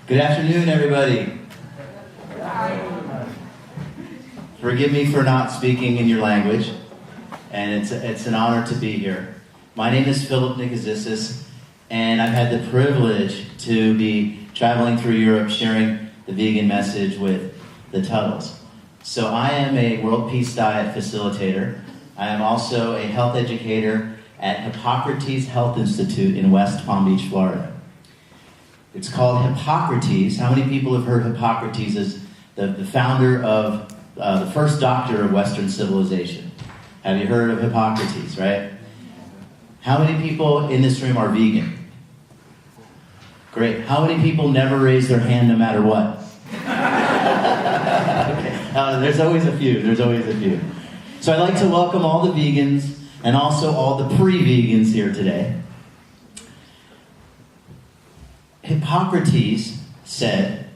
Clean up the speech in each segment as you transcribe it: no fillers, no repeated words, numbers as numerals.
Good afternoon, everybody. Forgive me for not speaking in your language, and it's an honor to be here. My name is Philip Nicozisis, and I've had the privilege to be traveling through Europe sharing the vegan message with the Tuttles. So I am a World Peace Diet facilitator. I am also a health educator at Hippocrates Health Institute in West Palm Beach, Florida. It's called Hippocrates. How many people have heard Hippocrates as the founder of the first doctor of Western civilization? Have you heard of Hippocrates, right? How many people in this room are vegan? Great. How many people never raise their hand no matter what? Okay. There's always a few. So I'd like to welcome all the vegans and also all the pre-vegans here today. Hippocrates said,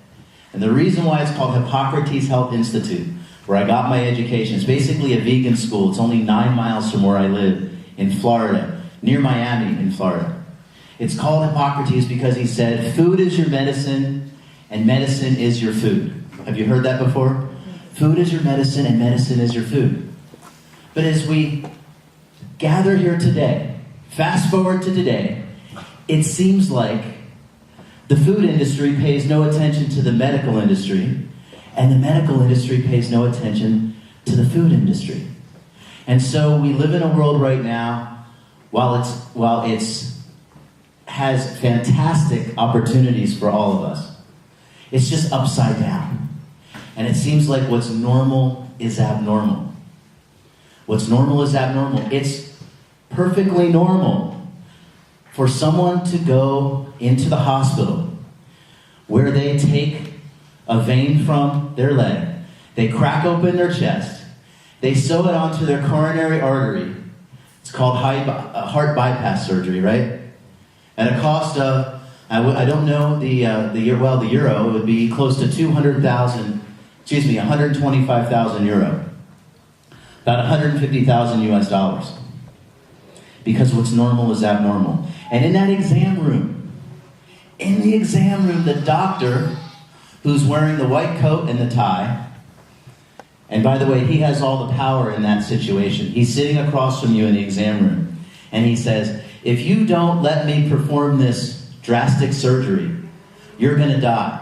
and the reason why it's called Hippocrates Health Institute, where I got my education, it's basically a vegan school. It's only 9 miles from where I live in Florida, near Miami in Florida. It's called Hippocrates because he said, food is your medicine and medicine is your food. Have you heard that before? Food is your medicine and medicine is your food. But as we gather here today, fast forward to today, it seems like the food industry pays no attention to the medical industry, and the medical industry pays no attention to the food industry. And so we live in a world right now, while it's has fantastic opportunities for all of us, it's just upside down. And it seems like what's normal is abnormal. What's normal is abnormal. It's perfectly normal for someone to go into the hospital where they take a vein from their leg, they crack open their chest, they sew it onto their coronary artery. It's called heart bypass surgery, right? At a cost of, I don't know the euro, it would be close to 125,000 euro. About 150,000 US dollars. Because what's normal is abnormal. And in that exam room, the doctor, who's wearing the white coat and the tie, and by the way, he has all the power in that situation. He's sitting across from you in the exam room, and he says, if you don't let me perform this drastic surgery, you're going to die.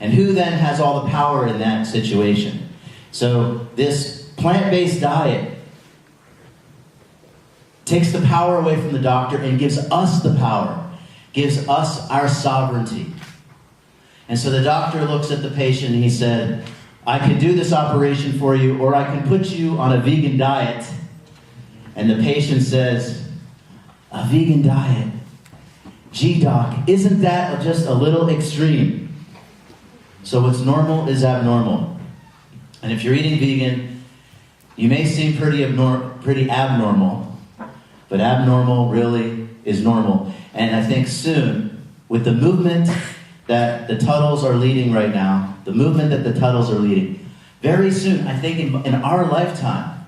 And who then has all the power in that situation? So this plant-based diet takes the power away from the doctor and gives us the power, gives us our sovereignty. And so the doctor looks at the patient and he said, I can do this operation for you, or I can put you on a vegan diet. And the patient says, a vegan diet? Gee, doc, isn't that just a little extreme? So what's normal is abnormal. And if you're eating vegan, you may seem pretty abnormal, but abnormal really is normal. And I think soon, with the movement that the Tuttles are leading right now, very soon, I think in our lifetime,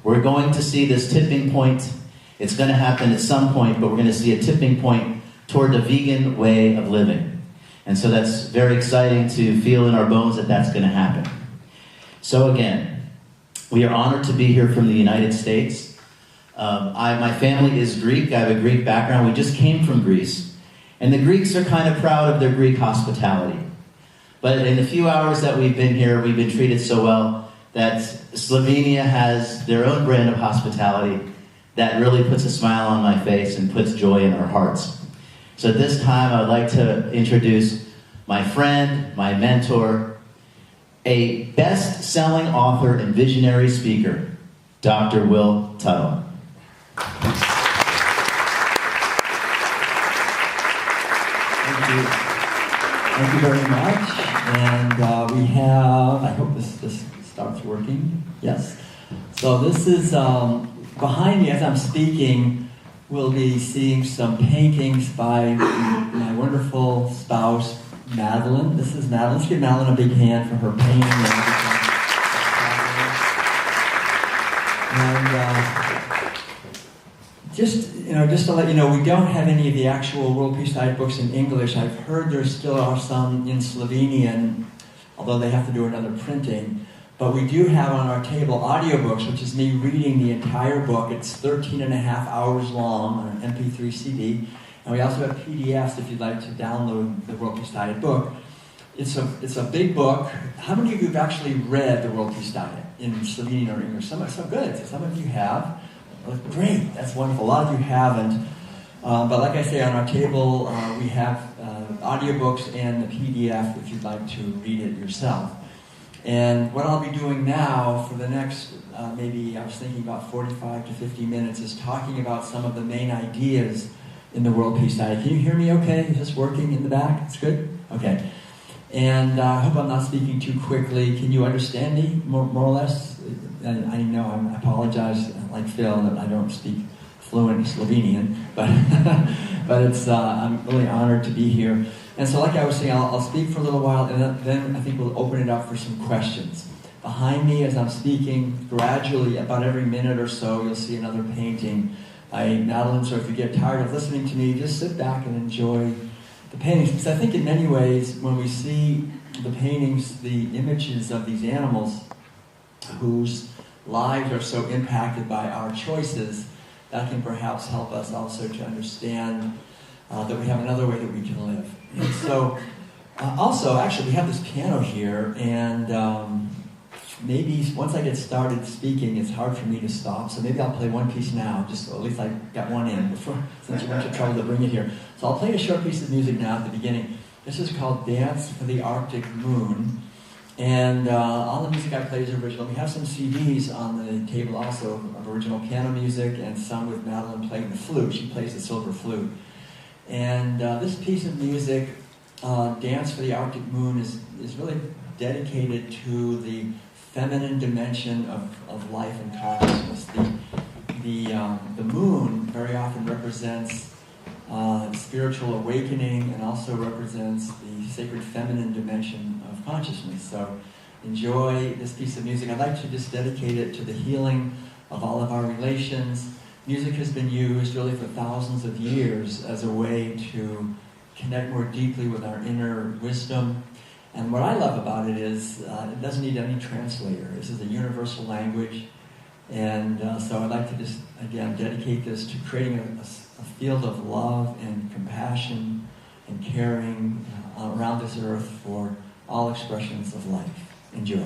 we're going to see this tipping point. It's going to happen at some point, but we're going to see a tipping point toward the vegan way of living. And so that's very exciting to feel in our bones that that's going to happen. So again, we are honored to be here from the United States. My family is Greek. I have a Greek background. We just came from Greece. And the Greeks are kind of proud of their Greek hospitality. But in the few hours that we've been here, we've been treated so well that Slovenia has their own brand of hospitality that really puts a smile on my face and puts joy in our hearts. So at this time, I would like to introduce my friend, my mentor, a best-selling author and visionary speaker, Dr. Willa Tuttla. Thank you very much. And we have, I hope this starts working. Yes. So this is, behind me as I'm speaking, we'll be seeing some paintings by my wonderful spouse, Madeline. This is Madeline. Let's give Madeline a big hand for her painting and everything. And just to let you know, we don't have any of the actual World Peace Diet books in English. I've heard there still are some in Slovenian, although they have to do another printing. But we do have on our table audiobooks, which is me reading the entire book. It's 13 and a half hours long on an MP3 CD. And we also have PDFs if you'd like to download the World Peace Diet book. It's a big book. How many of you have actually read the World Peace Diet in Slovenian or English? So good. So some of you have. Well, great. That's wonderful. A lot of you haven't. But like I say, on our table, we have audiobooks and the PDF if you'd like to read it yourself. And what I'll be doing now for the next, maybe I was thinking about 45 to 50 minutes, is talking about some of the main ideas in the World Peace Diet. Can you hear me okay? Is this working in the back? It's good? Okay. And I hope I'm not speaking too quickly. Can you understand me, more or less? I know, I apologize, like Phil, that I don't speak fluent Slovenian, but I'm really honored to be here. And so like I was saying, I'll speak for a little while, and then I think we'll open it up for some questions. Behind me, as I'm speaking, gradually, about every minute or so, you'll see another painting by Madeline. So if you get tired of listening to me, just sit back and enjoy the paintings. Because I think in many ways, when we see the paintings, the images of these animals whose lives are so impacted by our choices, that can perhaps help us also to understand that we have another way that we can live. And so, also, actually, we have this piano here, and maybe once I get started speaking, it's hard for me to stop, so maybe I'll play one piece now, just so at least I got one in, before, since you went to trouble to bring it here. So I'll play a short piece of music now at the beginning. This is called Dance for the Arctic Moon, and all the music I play is original. We have some CDs on the table also of original piano music, and some with Madeline playing the flute. She plays the silver flute. And this piece of music, Dance for the Arctic Moon, is really dedicated to the feminine dimension of life and consciousness. The moon very often represents spiritual awakening and also represents the sacred feminine dimension of consciousness. So enjoy this piece of music. I'd like to just dedicate it to the healing of all of our relations. Music has been used really for thousands of years as a way to connect more deeply with our inner wisdom. And what I love about it is it doesn't need any translator. This is a universal language. And so I'd like to just, again, dedicate this to creating a field of love and compassion and caring around this earth for all expressions of life. Enjoy.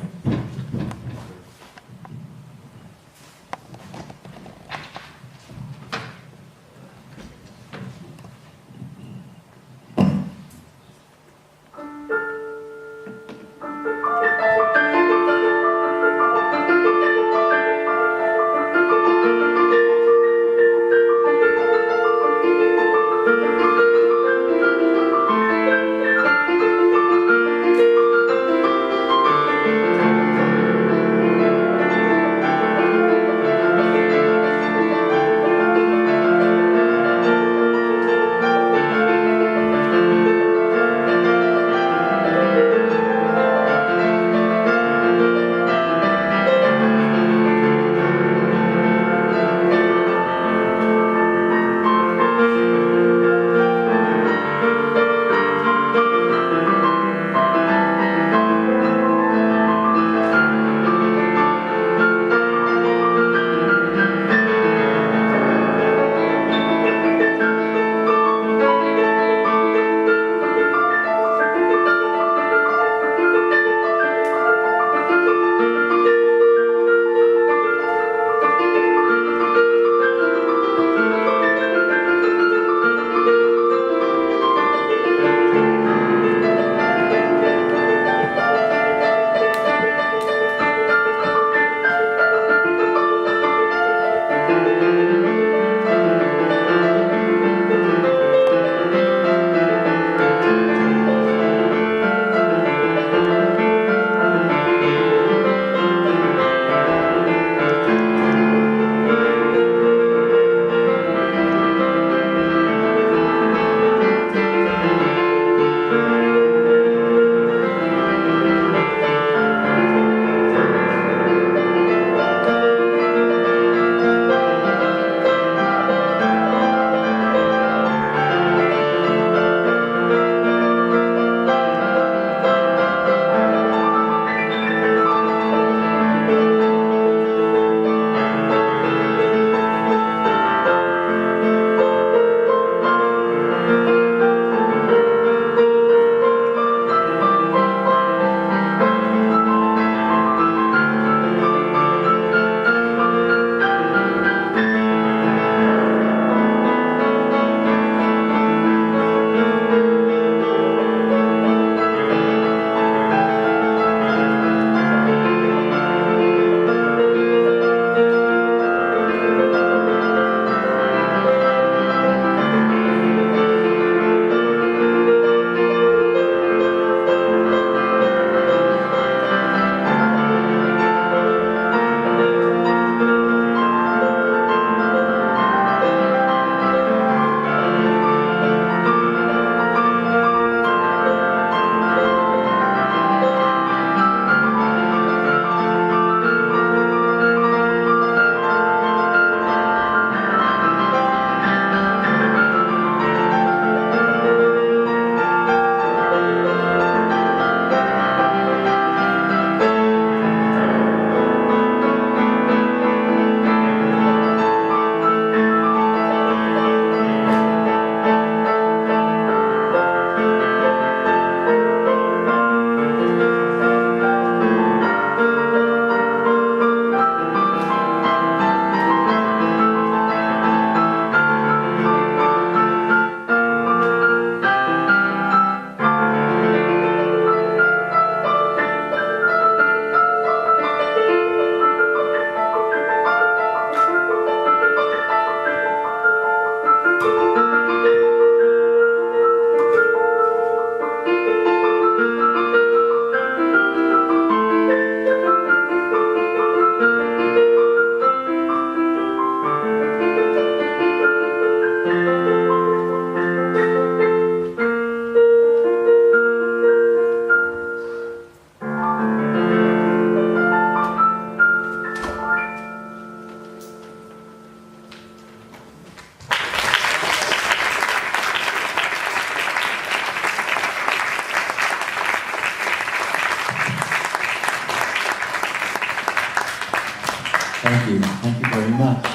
Thank you. Thank you very much.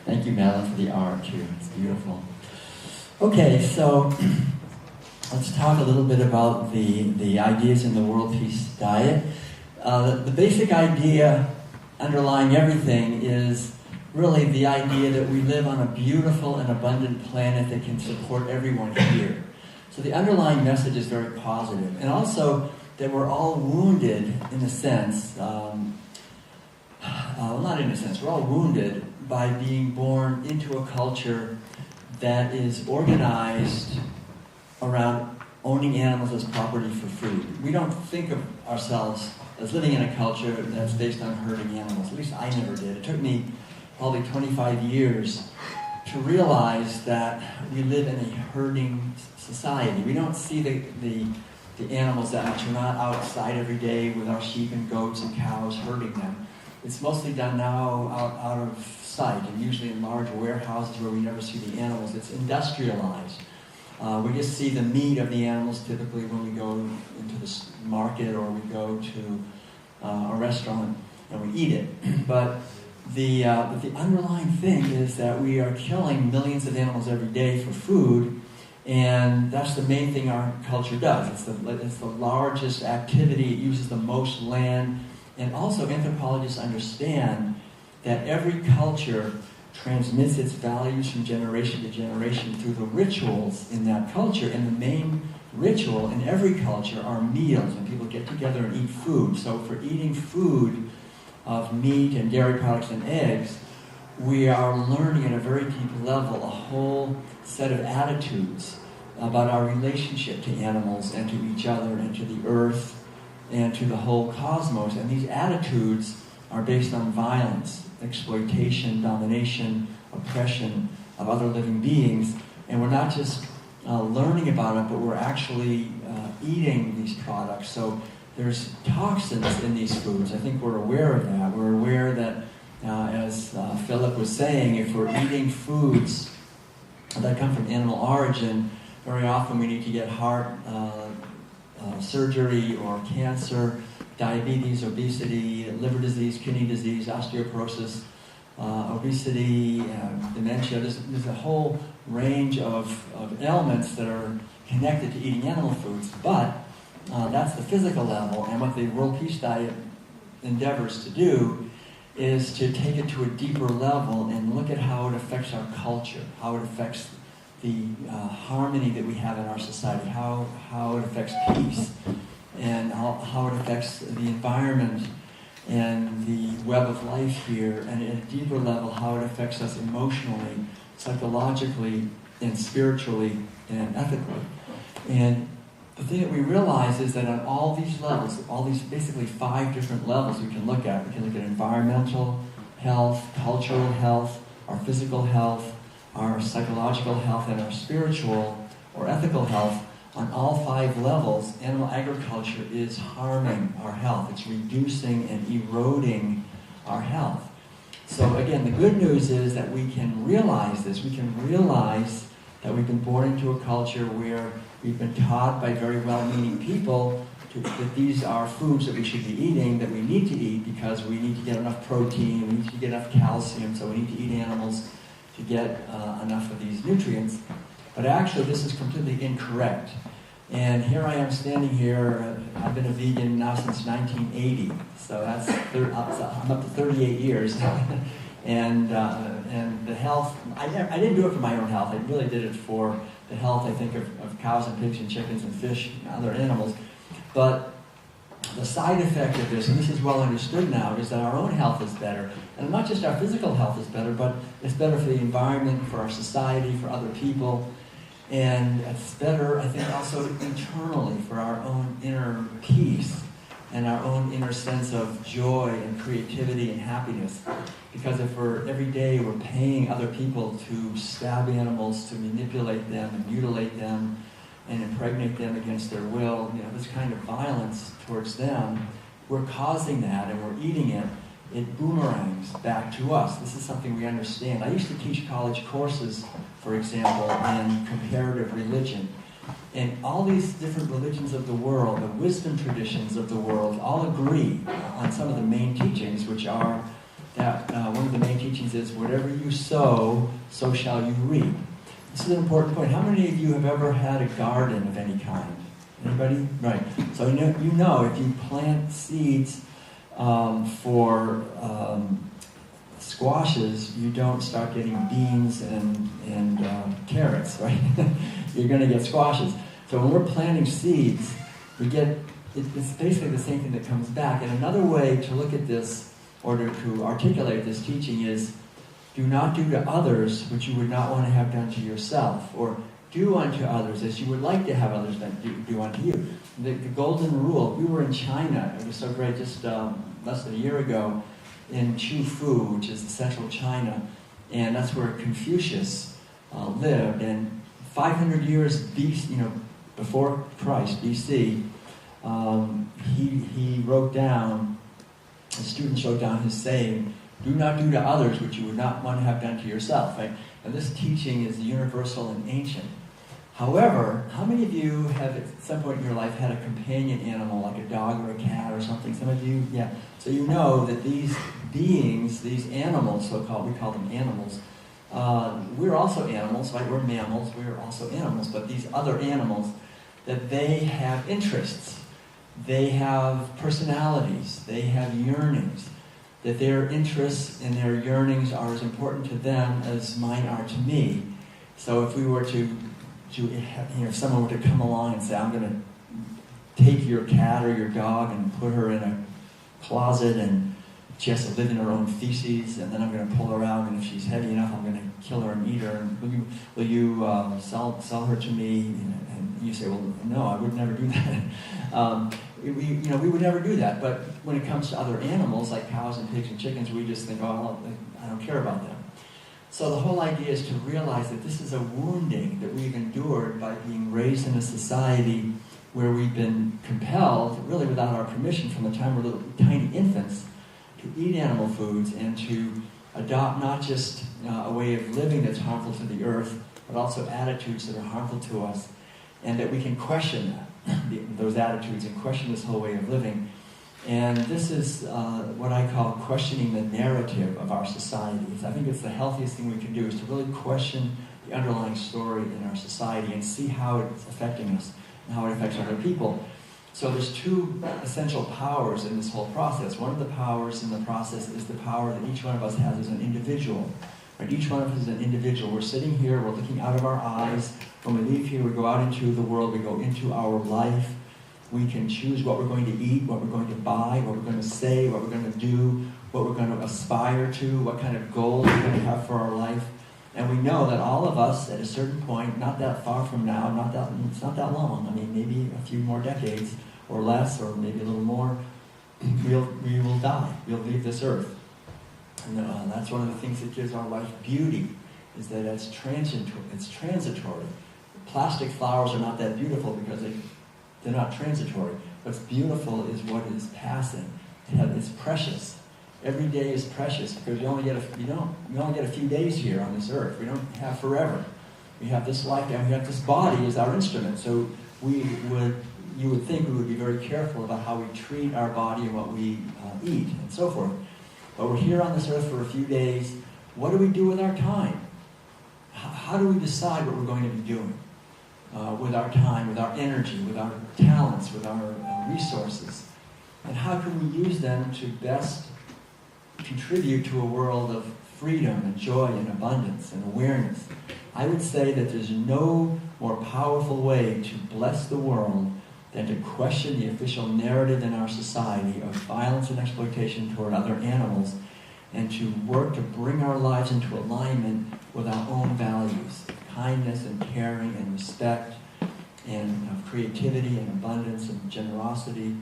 Thank you, Madeline, for the art, too. It's beautiful. Okay, so let's talk a little bit about the ideas in the World Peace Diet. The basic idea underlying everything is really the idea that we live on a beautiful and abundant planet that can support everyone here. So the underlying message is very positive. And also that we're all wounded in a sense, well, not in a sense, we're all wounded by being born into a culture that is organized around owning animals as property for food. We don't think of ourselves as living in a culture that's based on herding animals. At least I never did. It took me probably 25 years to realize that we live in a herding society. We don't see the animals that much. We're not outside every day with our sheep and goats and cows herding them. It's mostly done now out of sight, and usually in large warehouses where we never see the animals. It's industrialized. We just see the meat of the animals typically when we go into the market or we go to a restaurant and we eat it. But the underlying thing is that we are killing millions of animals every day for food, and that's the main thing our culture does. It's the largest activity. It uses the most land. And also anthropologists understand that every culture transmits its values from generation to generation through the rituals in that culture. And the main ritual in every culture are meals, when people get together and eat food. So for eating food of meat and dairy products and eggs, we are learning at a very deep level a whole set of attitudes about our relationship to animals and to each other and to the earth and to the whole cosmos. And these attitudes are based on violence, exploitation, domination, oppression of other living beings. And we're not just learning about it, but we're actually eating these products. So there's toxins in these foods. I think we're aware of that. We're aware that, as Philip was saying, if we're eating foods that come from animal origin, very often we need to get heart surgery or cancer, diabetes, obesity, liver disease, kidney disease, osteoporosis, obesity, dementia. There's a whole range of ailments that are connected to eating animal foods, but that's the physical level. And what the World Peace Diet endeavors to do is to take it to a deeper level and look at how it affects our culture, how it affects the harmony that we have in our society, how it affects peace, and how it affects the environment and the web of life here, and at a deeper level, how it affects us emotionally, psychologically, and spiritually, and ethically. And the thing that we realize is that on all these levels, all these basically 5 different levels we can look at. We can look at environmental health, cultural health, our physical health, our psychological health, and our spiritual or ethical health. On all 5 levels, animal agriculture is harming our health. It's reducing and eroding our health. So again, the good news is that we can realize this. We can realize that we've been born into a culture where we've been taught by very well-meaning people that these are foods that we should be eating, that we need to eat because we need to get enough protein, we need to get enough calcium, so we need to eat animals to get enough of these nutrients. But actually, this is completely incorrect. And here I am standing here. I've been a vegan now since 1980, so I'm up to 38 years. and the health, I didn't do it for my own health. I really did it for the health, I think, of cows and pigs and chickens and fish and other animals. But the side effect of this, and this is well understood now, is that our own health is better. And not just our physical health is better, but it's better for the environment, for our society, for other people. And it's better, I think, also internally for our own inner peace and our own inner sense of joy and creativity and happiness. Because if every day we're paying other people to stab animals, to manipulate them and mutilate them and impregnate them against their will, this kind of violence towards them, we're causing that and we're eating it. It boomerangs back to us. This is something we understand. I used to teach college courses, for example, in comparative religion. And all these different religions of the world, the wisdom traditions of the world, all agree on some of the main teachings, which are that one of the main teachings is, whatever you sow, so shall you reap. This is an important point. How many of you have ever had a garden of any kind? Anybody? Right. So you know if you plant seeds for squashes, you don't start getting beans and carrots, right? You're going to get squashes. So when we're planting seeds, we get, it's basically the same thing that comes back. And another way to look at this, or to articulate this teaching, is do not do to others what you would not want to have done to yourself, or do unto others as you would like to have others do unto you. The golden rule. We were in China. It was so great just less than a year ago in Chufu, which is the central China, and that's where Confucius lived. And 500 years before Christ, BC, he wrote down, the students wrote down his saying, do not do to others what you would not want to have done to yourself. Right? And this teaching is universal and ancient. However, how many of you have at some point in your life had a companion animal, like a dog or a cat or something? Some of you, yeah. So you know that these beings, these animals, so-called, we call them animals, we're also animals, right? We're mammals, we're also animals, but these other animals, that they have interests, they have personalities, they have yearnings, that their interests and their yearnings are as important to them as mine are to me. So if we were to if someone were to come along and say, I'm going to take your cat or your dog and put her in a closet and she has to live in her own feces, and then I'm going to pull her out, and if she's heavy enough, I'm going to kill her and eat her, and will you sell her to me? And you say, well, no, I would never do that. We would never do that. But when it comes to other animals, like cows and pigs and chickens, we just think, oh, I don't care about them. So the whole idea is to realize that this is a wounding that we've endured by being raised in a society where we've been compelled, really without our permission, from the time we're little tiny infants, to eat animal foods and to adopt not just a way of living that's harmful to the earth, but also attitudes that are harmful to us, and that we can question those attitudes and question this whole way of living. And this is what I call questioning the narrative of our society. I think it's the healthiest thing we can do, is to really question the underlying story in our society and see how it's affecting us and how it affects other people. So there's two essential powers in this whole process. One of the powers in the process is the power that each one of us has as an individual. Right? Each one of us is an individual. We're sitting here, we're looking out of our eyes. When we leave here, we go out into the world, we go into our life. We can choose what we're going to eat, what we're going to buy, what we're going to say, what we're going to do, what we're going to aspire to, what kind of goals we're going to have for our life. And we know that all of us, at a certain point, not that far from now, it's not that long, I mean, maybe a few more decades, or less, or maybe a little more, we will die. We'll leave this earth. And that's one of the things that gives our life beauty, is that it's transitory. Plastic flowers are not that beautiful because they're not transitory. What's beautiful is what is passing. It's precious. Every day is precious because we only get a few days here on this earth. We don't have forever. We have this life, and we have this body as our instrument. So you would think we would be very careful about how we treat our body and what we eat and so forth. But we're here on this earth for a few days. What do we do with our time? How do we decide what we're going to be doing with our time, with our energy, with our talents, with our resources? And how can we use them to best contribute to a world of freedom and joy and abundance and awareness? I would say that there's no more powerful way to bless the world than to question the official narrative in our society of violence and exploitation toward other animals, and to work to bring our lives into alignment with our own values, kindness and caring and respect, and creativity and abundance and generosity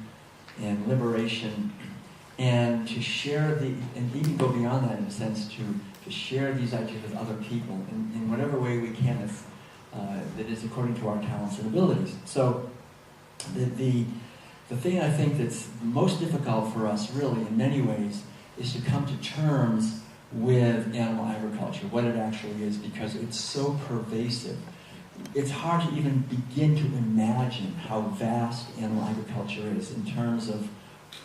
and liberation, and to share and even go beyond that in a sense, to share these ideas with other people in whatever way we can that is according to our talents and abilities. So the thing I think that's most difficult for us really in many ways is to come to terms with animal agriculture, what it actually is, because it's so pervasive. It's hard to even begin to imagine how vast animal agriculture is in terms of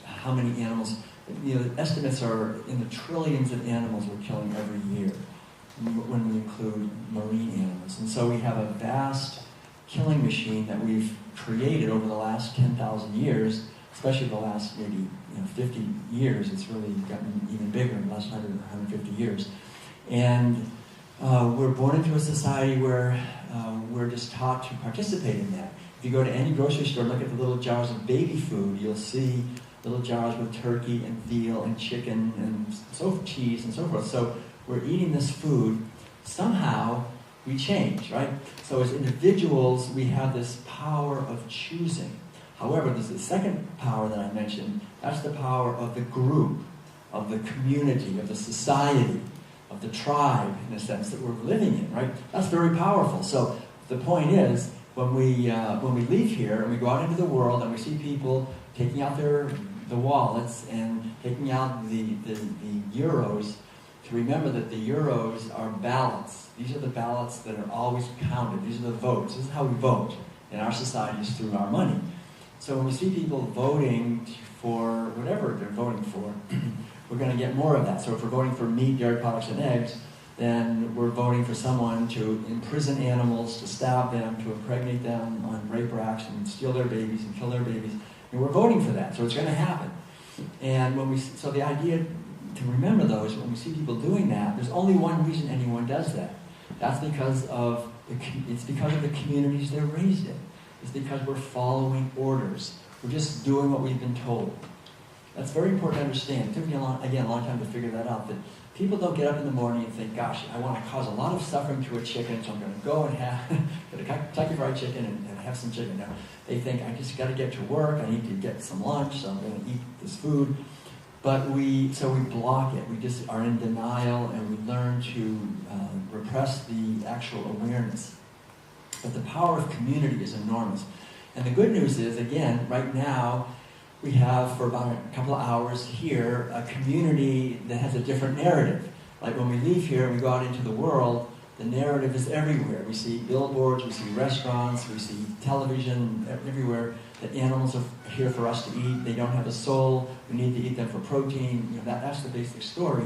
how many animals the estimates are in the trillions of animals we're killing every year when we include marine animals. And so we have a vast killing machine that we've created over the last 10,000 years, especially the last maybe 50 years. It's really gotten even bigger in the last 150 years. And we're born into a society where we're just taught to participate in that. If you go to any grocery store and look at the little jars of baby food, you'll see little jars with turkey and veal and chicken and cheese and so forth. So we're eating this food. Somehow we change, right? So as individuals, we have this power of choosing. However, there's the second power that I mentioned. That's the power of the group, of the community, of the society, of the tribe, in a sense, that we're living in, right? That's very powerful. So the point is, when we leave here and we go out into the world and we see people taking out the wallets and taking out the euros, to remember that the euros are ballots. These are the ballots that are always counted. These are the votes. This is how we vote in our societies, through our money. So when we see people voting for whatever they're voting for, we're going to get more of that. So if we're voting for meat, dairy products, and eggs, then we're voting for someone to imprison animals, to stab them, to impregnate them on rape racks and steal their babies and kill their babies. And we're voting for that, so it's going to happen. And so the idea to remember, though, is when we see people doing that, there's only one reason anyone does that. That's because of the communities they're raised in. It's because we're following orders. We're just doing what we've been told. That's very important to understand. It took me a long time to figure that out, that people don't get up in the morning and think, gosh, I want to cause a lot of suffering to a chicken, so I'm going to go and have a Kentucky Fried Chicken and have some chicken. Now, they think, I just got to get to work, I need to get some lunch, so I'm going to eat this food. But we block it. We just are in denial, and we learn to repress the actual awareness. But the power of community is enormous. And the good news is, again, right now, we have, for about a couple of hours here, a community that has a different narrative. Like when we leave here and we go out into the world, the narrative is everywhere. We see billboards, we see restaurants, we see television everywhere, that animals are here for us to eat. They don't have a soul. We need to eat them for protein. That's the basic story.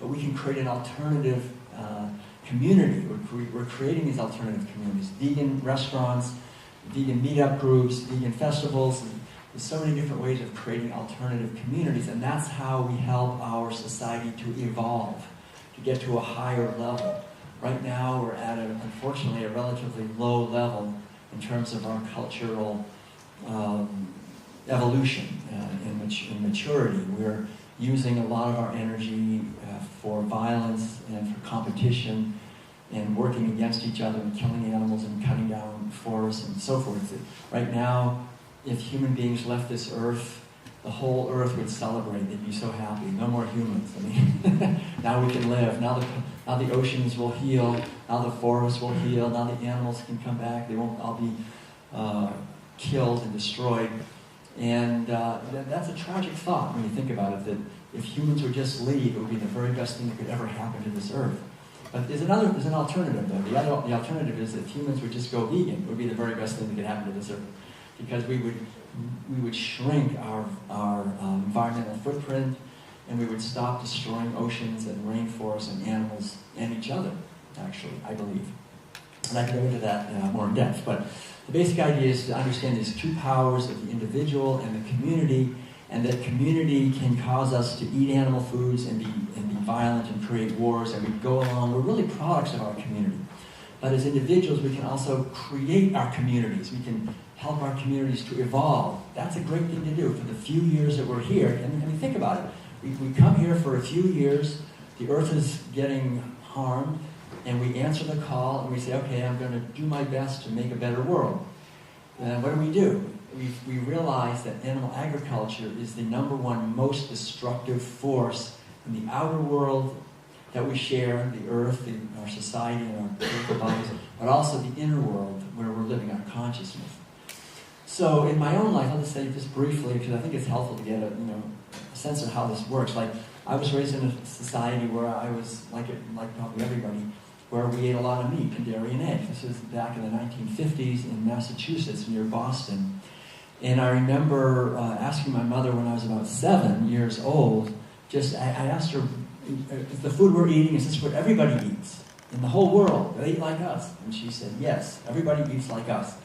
But we can create an alternative community. We're creating these alternative communities. Vegan restaurants, vegan meetup groups, vegan festivals. There's so many different ways of creating alternative communities, and that's how we help our society to evolve, to get to a higher level. Right now, we're at, unfortunately, a relatively low level in terms of our cultural evolution in maturity. We're using a lot of our energy for violence and for competition and working against each other and killing animals and cutting down forests and so forth. Right now, if human beings left this earth, the whole earth would celebrate. They'd be so happy. No more humans. I mean, now we can live. Now the oceans will heal. Now the forests will heal. Now the animals can come back. They won't all be killed and destroyed. And that's a tragic thought when you think about it, that if humans would just leave, it would be the very best thing that could ever happen to this earth. But there's an alternative, though. The alternative is that if humans would just go vegan, it would be the very best thing that could happen to this earth. Because we would shrink our environmental footprint, and we would stop destroying oceans and rainforests and animals and each other, actually, I believe. And I can go into that more in depth. But the basic idea is to understand these two powers of the individual and the community, and that community can cause us to eat animal foods and be violent and create wars, and we go along. We're really products of our community. But as individuals, we can also create our communities. We can help our communities to evolve. That's a great thing to do for the few years that we're here. And I mean, think about it. We come here for a few years, the earth is getting harmed, and we answer the call, and we say, okay, I'm going to do my best to make a better world. And what do? We realize that animal agriculture is the number one most destructive force in the outer world that we share, the earth, our society, and our physical bodies, but also the inner world where we're living our consciousness. So in my own life, I'll just say this briefly, because I think it's helpful to get a sense of how this works. Like, I was raised in a society where I was, like probably everybody, where we ate a lot of meat and dairy and eggs. This was back in the 1950s in Massachusetts, near Boston. And I remember asking my mother when I was about 7 years old, I asked her, if the food we're eating, is this what everybody eats in the whole world? They eat like us? And she said, yes, everybody eats like us.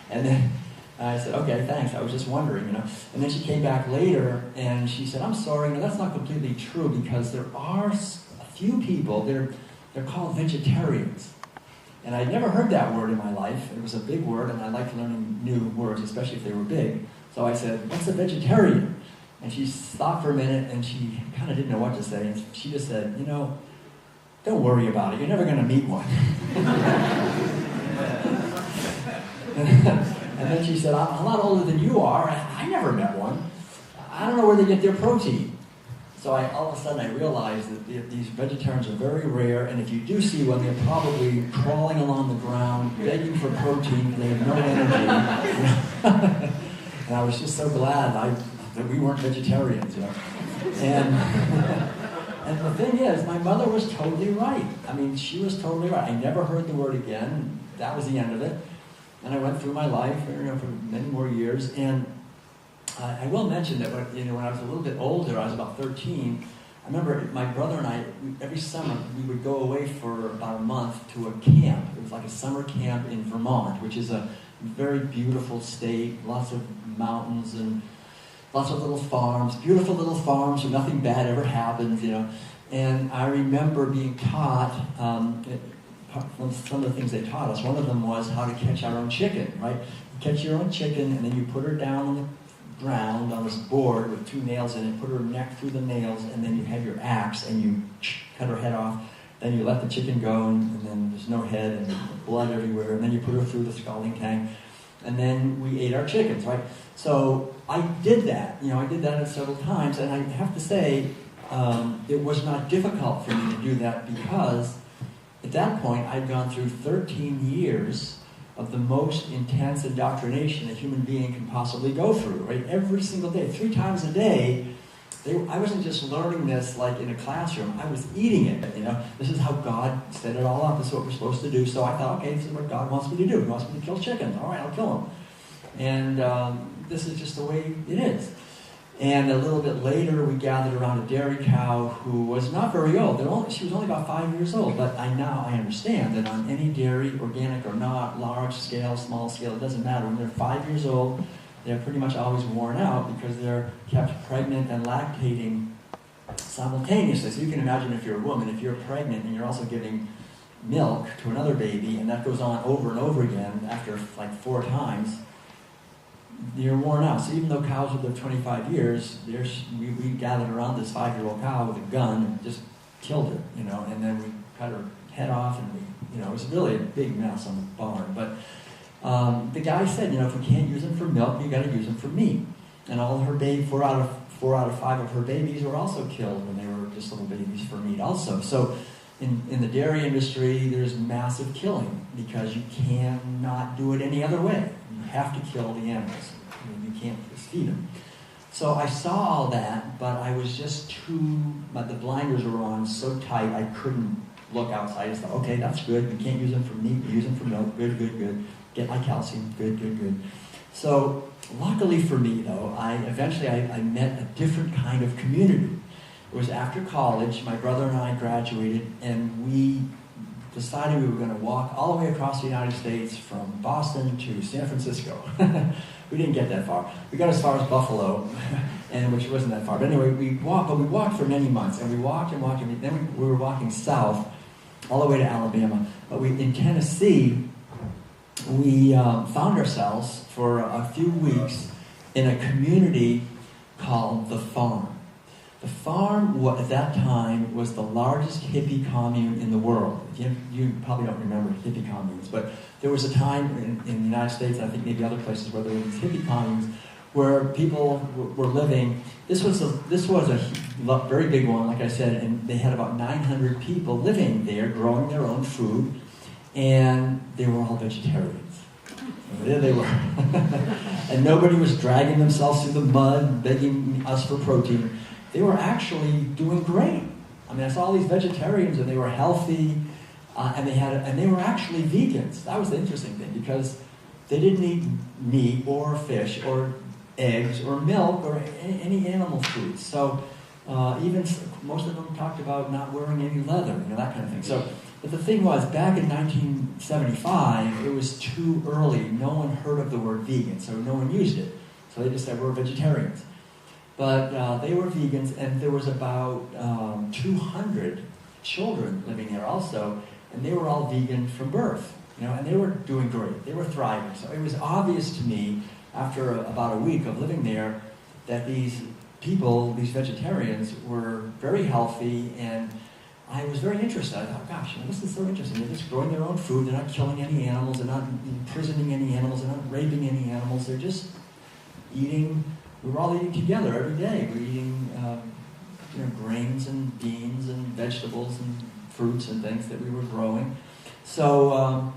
And then I said, okay, thanks, I was just wondering, you know. And then she came back later and she said, I'm sorry, no, that's not completely true, because there are a few people, they're called vegetarians. And I'd never heard that word in my life. It was a big word, and I liked learning new words, especially if they were big. So I said, what's a vegetarian? And she stopped for a minute, and she kind of didn't know what to say. And she just said, you know, don't worry about it. You're never going to meet one. And then she said, I'm a lot older than you are. I never met one. I don't know where they get their protein. So all of a sudden I realized that these vegetarians are very rare, and if you do see one, they're probably crawling along the ground, begging for protein. They have no energy. And I was just so glad that we weren't vegetarians, you know. And the thing is, my mother was totally right. I mean, she was totally right. I never heard the word again. That was the end of it. And I went through my life, you know, for many more years. And I will mention that when I was a little bit older, I was about 13, I remember my brother and I, every summer, we would go away for about a month to a camp. It was like a summer camp in Vermont, which is a very beautiful state, lots of mountains and lots of little farms, beautiful little farms where nothing bad ever happens, you know. And I remember being taught, some of the things they taught us, one of them was how to catch our own chicken, right? You catch your own chicken, and then you put her down on the ground on this board with 2 nails in it, put her neck through the nails, and then you have your axe and you cut her head off. Then you let the chicken go, and then there's no head and blood everywhere, and then you put her through the scalding tank, and then we ate our chickens, right? So I did that, you know, I did that several times, and I have to say, it was not difficult for me to do that, because at that point I'd gone through 13 years of the most intense indoctrination a human being can possibly go through, right? Every single day, 3 times a day. I wasn't just learning this like in a classroom, I was eating it, you know? This is how God set it all up, this is what we're supposed to do. So I thought, okay, this is what God wants me to do. He wants me to kill chickens. All right, I'll kill them. And this is just the way it is. And a little bit later, we gathered around a dairy cow who was not very old. She was only about 5 years old, but I understand that on any dairy, organic or not, large scale, small scale, it doesn't matter. When they're 5 years old, they're pretty much always worn out because they're kept pregnant and lactating simultaneously. So you can imagine if you're a woman, if you're pregnant and you're also giving milk to another baby, and that goes on over and over again after like 4 times, you're worn out. So even though cows would live 25 years, we gathered around this 5-year-old cow with a gun and just killed her, you know, and then we cut her head off, and it was really a big mess on the barn. But the guy said, you know, if we can't use them for milk, you got to use them for meat. And all her baby, 4 out of 5 of her babies were also killed when they were just little babies for meat also. So in the dairy industry, there's massive killing because you cannot do it any other way. You have to kill the animals. You can't just feed them. So I saw all that, but I was just the blinders were on so tight I couldn't look outside. I thought, okay, that's good. You can't use them for meat, you use them for milk. Good, good, good. Get my calcium. Good, good, good. So luckily for me, though, I eventually met a different kind of community. It was after college. My brother and I graduated, and we decided we were going to walk all the way across the United States from Boston to San Francisco. We didn't get that far. We got as far as Buffalo, and which wasn't that far. But anyway, we walked for many months, and we walked and walked, and then we were walking south all the way to Alabama. But in Tennessee, we found ourselves for a few weeks in a community called The Farm. The Farm, at that time, was the largest hippie commune in the world. You probably don't remember hippie communes, but there was a time in the United States, and I think maybe other places, where there were these hippie communes where people were living. This was a very big one, like I said, and they had about 900 people living there, growing their own food, and they were all vegetarians. And there they were. And nobody was dragging themselves through the mud, begging us for protein. They were actually doing great. I mean, I saw all these vegetarians, and they were healthy, and they were actually vegans. That was the interesting thing, because They didn't eat meat or fish or eggs or milk or any animal foods. So even most of them talked about not wearing any leather, that kind of thing. So, but the thing was, back in 1975, it was too early. No one heard of the word vegan, so no one used it. So they just said, we're vegetarians. But they were vegans, and there was about 200 children living there also, and they were all vegan from birth, and they were doing great. They were thriving. So it was obvious to me, after about a week of living there, that these people, these vegetarians, were very healthy, and I was very interested. I thought, gosh, this is so interesting. They're just growing their own food. They're not killing any animals. They're not imprisoning any animals. They're not raping any animals. They're just eating. We were all eating together every day. We were eating grains and beans and vegetables and fruits and things that we were growing. So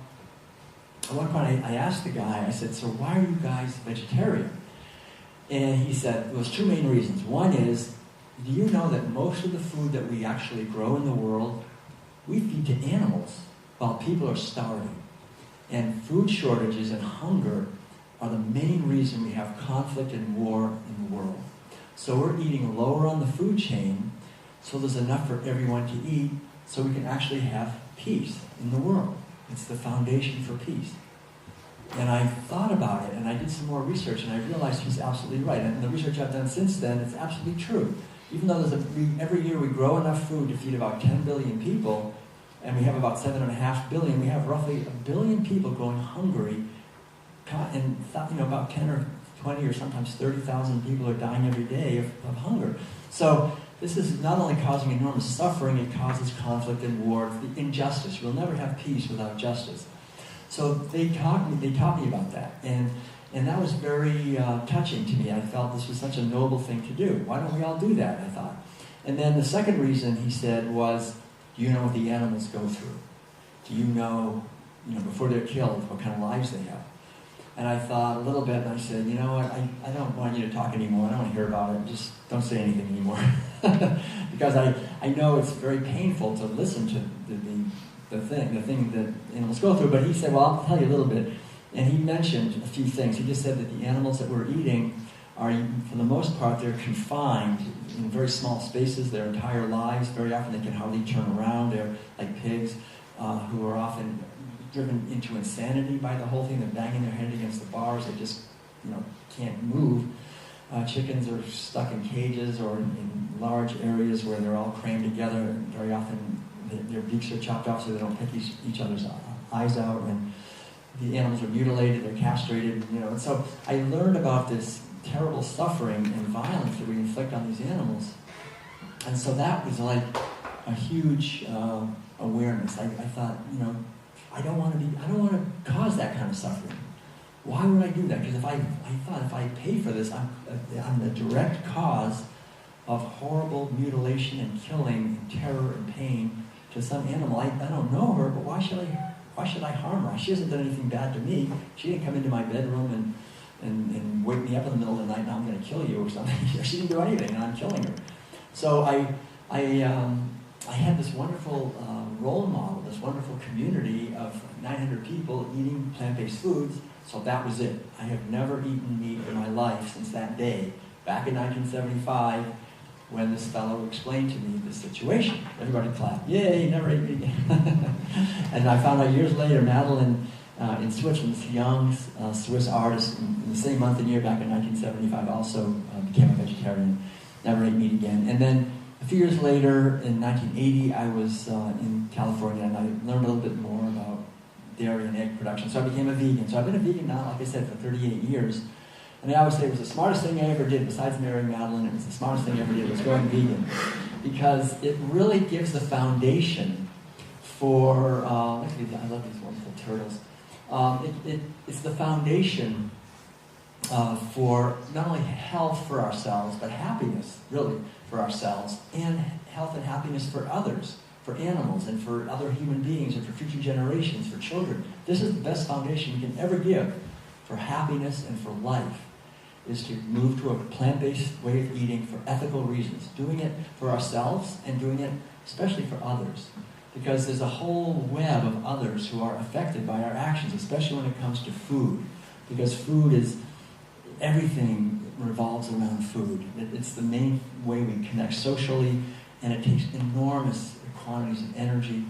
at one point I asked the guy, I said, so why are you guys vegetarian? And he said, well, there's two main reasons. One is, do you know that most of the food that we actually grow in the world, we feed to animals while people are starving? And food shortages and hunger are the main reason we have conflict and war in the world. So we're eating lower on the food chain, so there's enough for everyone to eat, so we can actually have peace in the world. It's the foundation for peace. And I thought about it, and I did some more research, and I realized he's absolutely right. And the research I've done since then, it's absolutely true. Even though every year we grow enough food to feed about 10 billion people, and we have about 7.5 billion, we have roughly 1 billion people going hungry, and about 10 or 20 or sometimes 30,000 people are dying every day of hunger. So this is not only causing enormous suffering, it causes conflict and war, the injustice. We'll never have peace without justice. So they taught me about that, and that was very touching to me. I felt this was such a noble thing to do. Why don't we all do that, I thought. And then the second reason, he said, was, do you know what the animals go through? Do you know, before they're killed, what kind of lives they have? And I thought a little bit, and I said, you know what, I don't want you to talk anymore. I don't want to hear about it. Just don't say anything anymore. Because I know it's very painful to listen to the thing that animals go through. But he said, well, I'll tell you a little bit. And he mentioned a few things. He just said that the animals that we're eating are, for the most part, they're confined in very small spaces their entire lives. Very often they can hardly turn around. They're like pigs who are often driven into insanity by the whole thing. They're banging their head against the bars. They just, can't move. Chickens are stuck in cages or in large areas where they're all crammed together. And very often their beaks are chopped off so they don't pick each other's eyes out. And the animals are mutilated, they're castrated, And so I learned about this terrible suffering and violence that we inflict on these animals. And so that was like a huge awareness. I thought, I don't want to cause that kind of suffering. Why would I do that? Because I thought if I pay for this, I'm the direct cause of horrible mutilation and killing and terror and pain to some animal. I don't know her, but why should I harm her? She hasn't done anything bad to me. She didn't come into my bedroom and wake me up in the middle of the night, now I'm going to kill you or something. She didn't do anything, and I'm killing her. So I had this wonderful role model, this wonderful community of 900 people eating plant-based foods. So that was it. I have never eaten meat in my life since that day, back in 1975, when this fellow explained to me the situation. Everybody clapped. Yay, never ate meat again. And I found out years later, Madeline in Switzerland, this young Swiss artist, in the same month and year back in 1975, also became a vegetarian, never ate meat again. And then a few years later, in 1980, I was in California, and I learned a little bit more about dairy and egg production. So I became a vegan. So I've been a vegan now, like I said, for 38 years. And I always say it was the smartest thing I ever did, besides marrying Madeline. It was the smartest thing I ever did, was going vegan. Because it really gives the foundation for, look at these, I love these wonderful turtles. It's the foundation for not only health for ourselves, but happiness, really, for ourselves, and health and happiness for others, for animals, and for other human beings, and for future generations, for children. This is the best foundation we can ever give for happiness and for life, is to move to a plant-based way of eating for ethical reasons, doing it for ourselves and doing it especially for others. Because there's a whole web of others who are affected by our actions, especially when it comes to food. because food is, everything revolves around food. It's the main way we connect socially, and it takes enormous quantities of energy.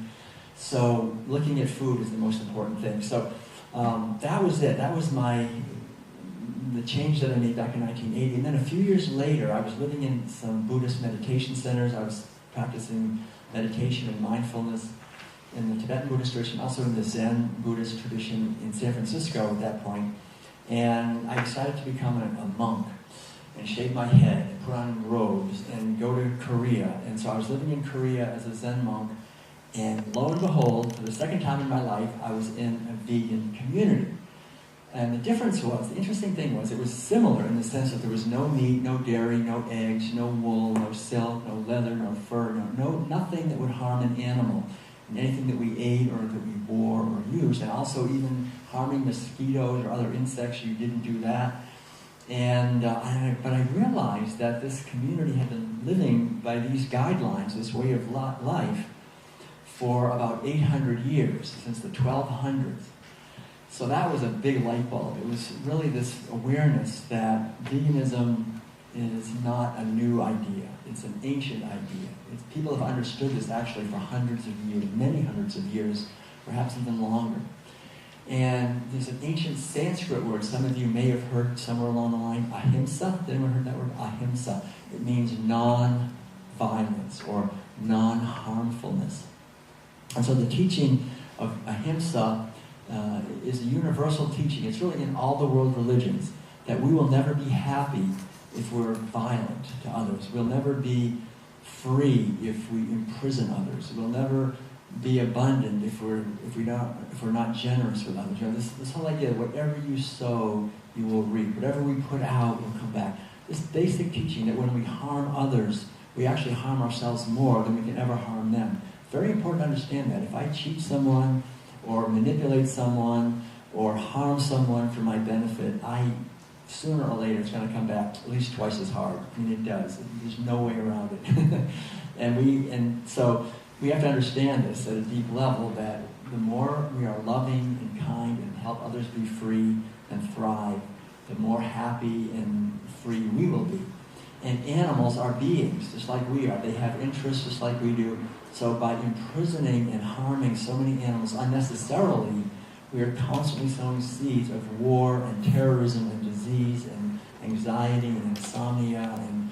So looking at food is the most important thing. So that was it. That was the change that I made back in 1980. And then a few years later, I was living in some Buddhist meditation centers. I was practicing meditation and mindfulness in the Tibetan Buddhist tradition, also in the Zen Buddhist tradition in San Francisco at that point. And I decided to become a monk and shave my head and put on robes and go to Korea. And so I was living in Korea as a Zen monk. And lo and behold, for the second time in my life, I was in a vegan community. And the difference was, the interesting thing was, it was similar in the sense that there was no meat, no dairy, no eggs, no wool, no silk, no leather, no fur, nothing that would harm an animal, and anything that we ate or that we wore or used, and also even harming mosquitoes or other insects, you didn't do that. And but I realized that this community had been living by these guidelines, this way of life, for about 800 years, since the 1200s. So that was a big light bulb. It was really this awareness that veganism is not a new idea. It's an ancient idea. People have understood this actually for hundreds of years, many hundreds of years, perhaps even longer. And there's an ancient Sanskrit word, some of you may have heard somewhere along the line, ahimsa. Has anyone heard that word? Ahimsa. It means non-violence or non-harmfulness. And so the teaching of ahimsa is a universal teaching. It's really in all the world religions, that we will never be happy if we're violent to others. We'll never be free if we imprison others. We'll never be abundant if we're not generous with others. You know, this whole idea that whatever you sow, you will reap. Whatever we put out will come back. This basic teaching that when we harm others, we actually harm ourselves more than we can ever harm them. Very important to understand that. If I cheat someone, or manipulate someone, or harm someone for my benefit, sooner or later it's going to come back at least twice as hard. I mean, it does. There's no way around it. and so we have to understand this at a deep level, that the more we are loving and kind and help others be free and thrive, the more happy and free we will be. And animals are beings, just like we are. They have interests just like we do. So by imprisoning and harming so many animals unnecessarily, we are constantly sowing seeds of war and terrorism and disease and anxiety and insomnia and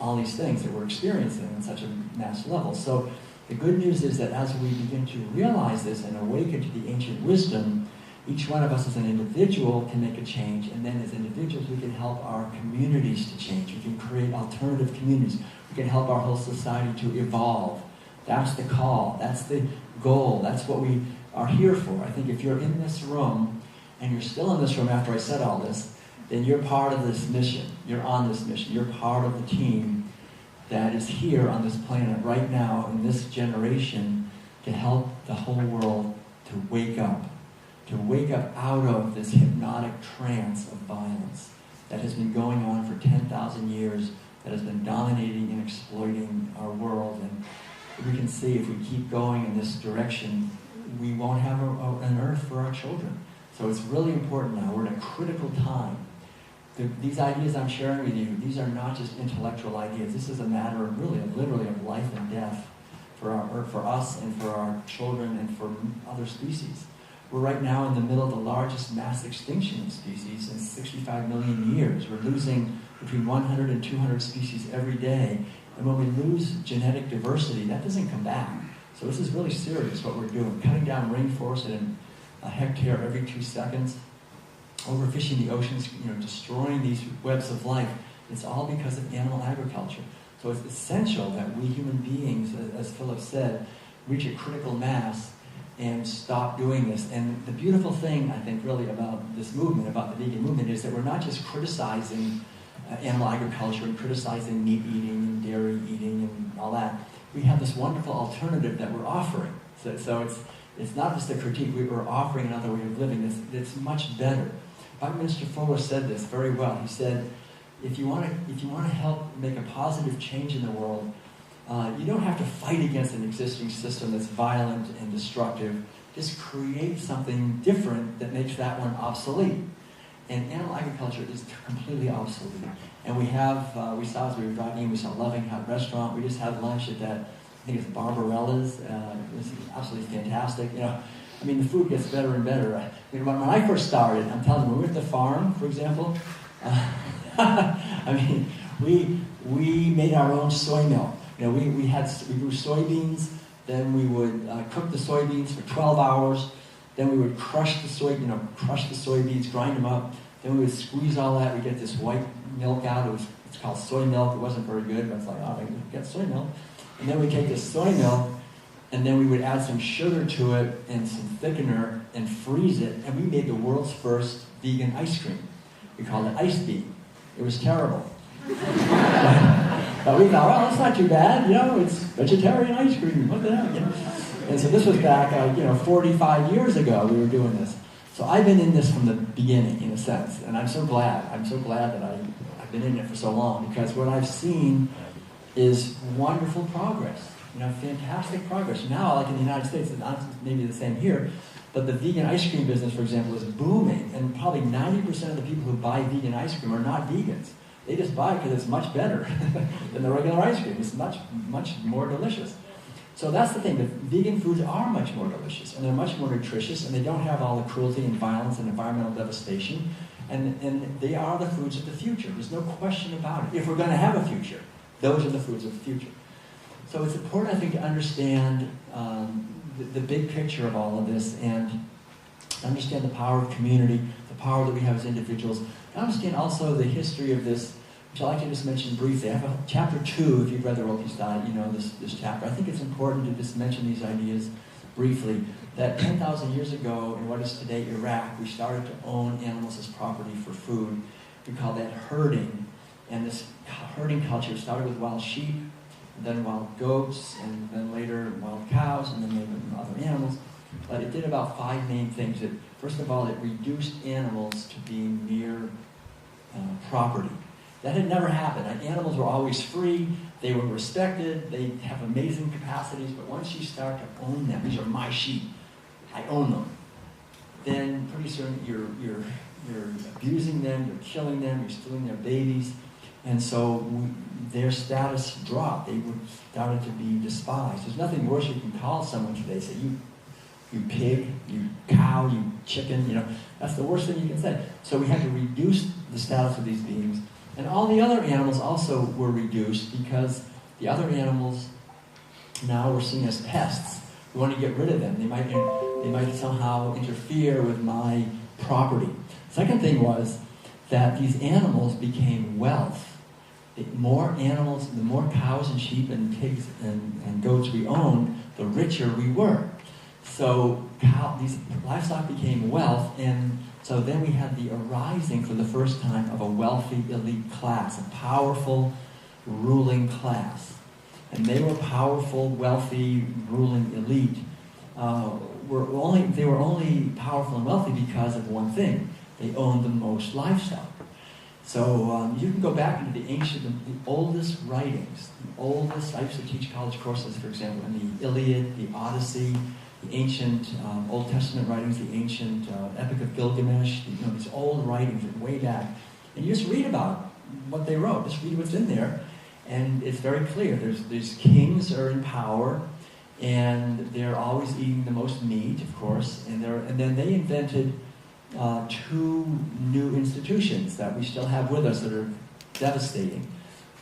all these things that we're experiencing on such a mass level. So the good news is that as we begin to realize this and awaken to the ancient wisdom, each one of us as an individual can make a change, and then as individuals we can help our communities to change. We can create alternative communities. We can help our whole society to evolve. That's the call. That's the goal. That's what we are here for. I think if you're in this room, and you're still in this room after I said all this, then you're part of this mission. You're on this mission. You're part of the team that is here on this planet right now in this generation to help the whole world to wake up out of this hypnotic trance of violence that has been going on for 10,000 years, that has been dominating and exploiting our world. And we can see if we keep going in this direction, we won't have an earth for our children. So it's really important now. We're in a critical time. These ideas I'm sharing with you, these are not just intellectual ideas. This is a matter of literally of life and death for our Earth, for us and for our children and for other species. We're right now in the middle of the largest mass extinction of species in 65 million years. We're losing between 100 and 200 species every day. And when we lose genetic diversity, that doesn't come back. So this is really serious what we're doing. Cutting down rainforests at a hectare every 2 seconds, overfishing the oceans, destroying these webs of life. It's all because of animal agriculture. So it's essential that we human beings, as Philip said, reach a critical mass and stop doing this. And the beautiful thing, I think, really about this movement, about the vegan movement, is that we're not just criticizing animal agriculture and criticizing meat eating and dairy eating and all that. We have this wonderful alternative that we're offering. So it's not just a critique. We're offering another way of living that's much better. Prime Minister Fuller said this very well. He said, if you want to help make a positive change in the world, you don't have to fight against an existing system that's violent and destructive. Just create something different that makes that one obsolete. And animal agriculture is completely obsolete. And we saw as we were driving in, we saw a loving hot restaurant. We just had lunch at that, I think it's Barbarella's. It was absolutely fantastic. I mean, the food gets better and better. When I first started, I'm telling you, when we were at the farm, for example, I mean, we made our own soy milk. We grew soybeans, then we would cook the soybeans for 12 hours, then we would crush the soybeans, grind them up, then we would squeeze all that, we'd get this white milk out. It's called soy milk. It wasn't very good, but it's like, oh, I can get soy milk. And then we'd take this soy milk, and then we would add some sugar to it and some thickener and freeze it, and we made the world's first vegan ice cream. We called it Ice Bean. It was terrible. But we thought, well, that's not too bad, it's vegetarian ice cream, what the hell, And so this was back, 45 years ago we were doing this. So I've been in this from the beginning, in a sense, and I'm so glad that I've been in it for so long, because what I've seen is wonderful progress, fantastic progress. Now, like in the United States, it's not maybe the same here, but the vegan ice cream business, for example, is booming, and probably 90% of the people who buy vegan ice cream are not vegans. They just buy it because it's much better than the regular ice cream. It's much, much more delicious. So that's the thing. The vegan foods are much more delicious, and they're much more nutritious, and they don't have all the cruelty and violence and environmental devastation. And they are the foods of the future. There's no question about it. If we're going to have a future, those are the foods of the future. So it's important, I think, to understand the big picture of all of this, and understand the power of community, the power that we have as individuals. To understand also the history of this, which I'd like to just mention briefly. I have chapter 2, if you've read the Roki's Diet, you know this chapter. I think it's important to just mention these ideas briefly, that 10,000 years ago in what is today Iraq, we started to own animals as property for food. We call that herding. And this herding culture started with wild sheep, then wild goats, and then later wild cows, and then later other animals. But it did about 5 main things. First of all, it reduced animals to being mere property. That had never happened. Animals were always free, they were respected, they have amazing capacities, but once you start to own them, these are my sheep, I own them, then pretty soon you're abusing them, you're killing them, you're stealing their babies, and so their status dropped. They started to be despised. There's nothing worse you can call someone today. Say, you pig, you cow, you chicken, that's the worst thing you can say. So we had to reduce the status of these beings. And all the other animals also were reduced because the other animals now were seen as pests. We want to get rid of them. They might somehow interfere with my property. Second thing was that these animals became wealth. The more animals, the more cows and sheep and pigs and goats we owned, the richer we were. So these livestock became wealth, and so then we had the arising for the first time of a wealthy elite class, a powerful ruling class. And they were powerful, wealthy, ruling elite. They were only powerful and wealthy because of one thing. They owned the most livestock. So you can go back into the oldest writings, I used to teach college courses, for example, in the Iliad, the Odyssey, the ancient Old Testament writings, the ancient Epic of Gilgamesh, these old writings way back. And you just read about what they wrote, just read what's in there, and it's very clear. There's kings are in power, and they're always eating the most meat, of course, and then they invented 2 new institutions that we still have with us that are devastating.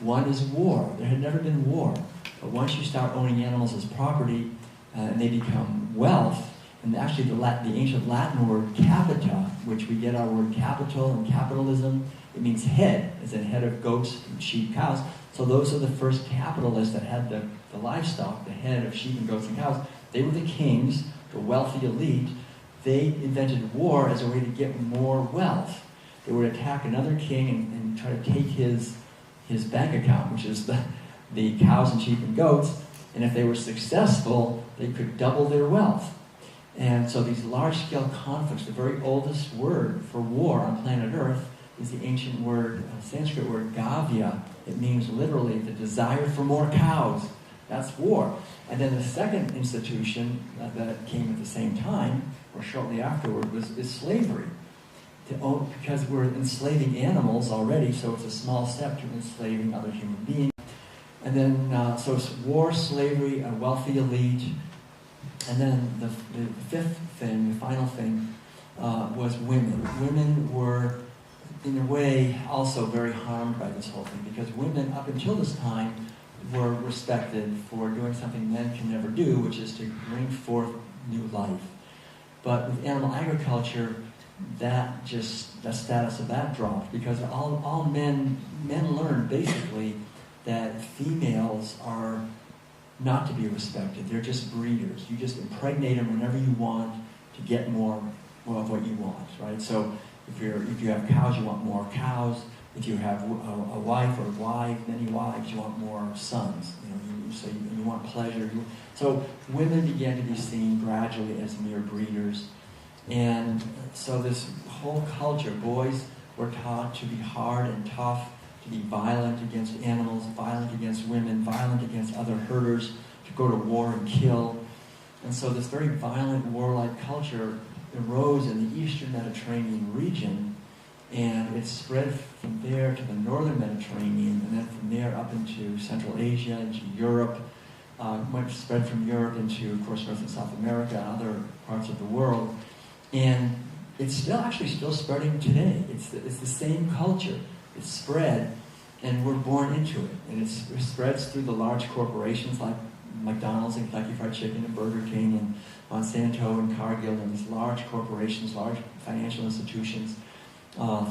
One is war. There had never been war. But once you start owning animals as property, and they become wealth, and actually the ancient Latin word capita, which we get our word capital and capitalism, it means head, as in head of goats and sheep, cows. So those are the first capitalists that had the livestock, the head of sheep and goats and cows. They were the kings, the wealthy elite. They invented war as a way to get more wealth. They would attack another king and try to take his bank account, which is the cows and sheep and goats, and if they were successful, they could double their wealth. And so these large-scale conflicts, the very oldest word for war on planet Earth is the ancient word, Sanskrit word, gavya. It means literally the desire for more cows. That's war. And then the second institution that came at the same time, or shortly afterward, is slavery. because we're enslaving animals already, so it's a small step to enslaving other human beings. And then, so it's war, slavery, a wealthy elite. And then the fifth thing, the final thing, was women. Women were, in a way, also very harmed by this whole thing, because women, up until this time, were respected for doing something men can never do, which is to bring forth new life. But with animal agriculture, the status of that dropped, because all men learned basically that females are not to be respected. They're just breeders. You just impregnate them whenever you want to get more of what you want, right? So if you have cows, you want more cows. If you have a wife or many wives, you want more sons. You want pleasure. So women began to be seen gradually as mere breeders. And so this whole culture, boys were taught to be hard and tough, to be violent against animals, violent against women, violent against other herders, to go to war and kill. And so this very violent, warlike culture arose in the eastern Mediterranean region, and it spread from there to the northern Mediterranean, and then from there up into Central Asia, into Europe, spread from Europe into, of course, North and South America and other parts of the world. And it's still spreading today. It's the same culture. It's spread, and we're born into it. And it spreads through the large corporations like McDonald's and Kentucky Fried Chicken and Burger King and Monsanto and Cargill, and these large corporations, large financial institutions,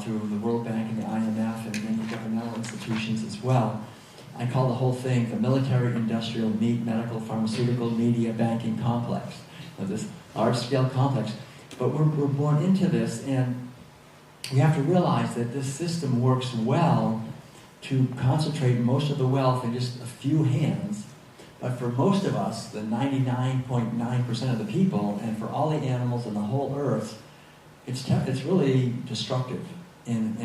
through the World Bank and the IMF and many governmental institutions as well. I call the whole thing the military, industrial, meat, medical, pharmaceutical, media, banking complex. This large-scale complex. But we're born into this, and we have to realize that this system works well to concentrate most of the wealth in just a few hands. But for most of us, the 99.9% of the people, and for all the animals on the whole earth, it's really destructive and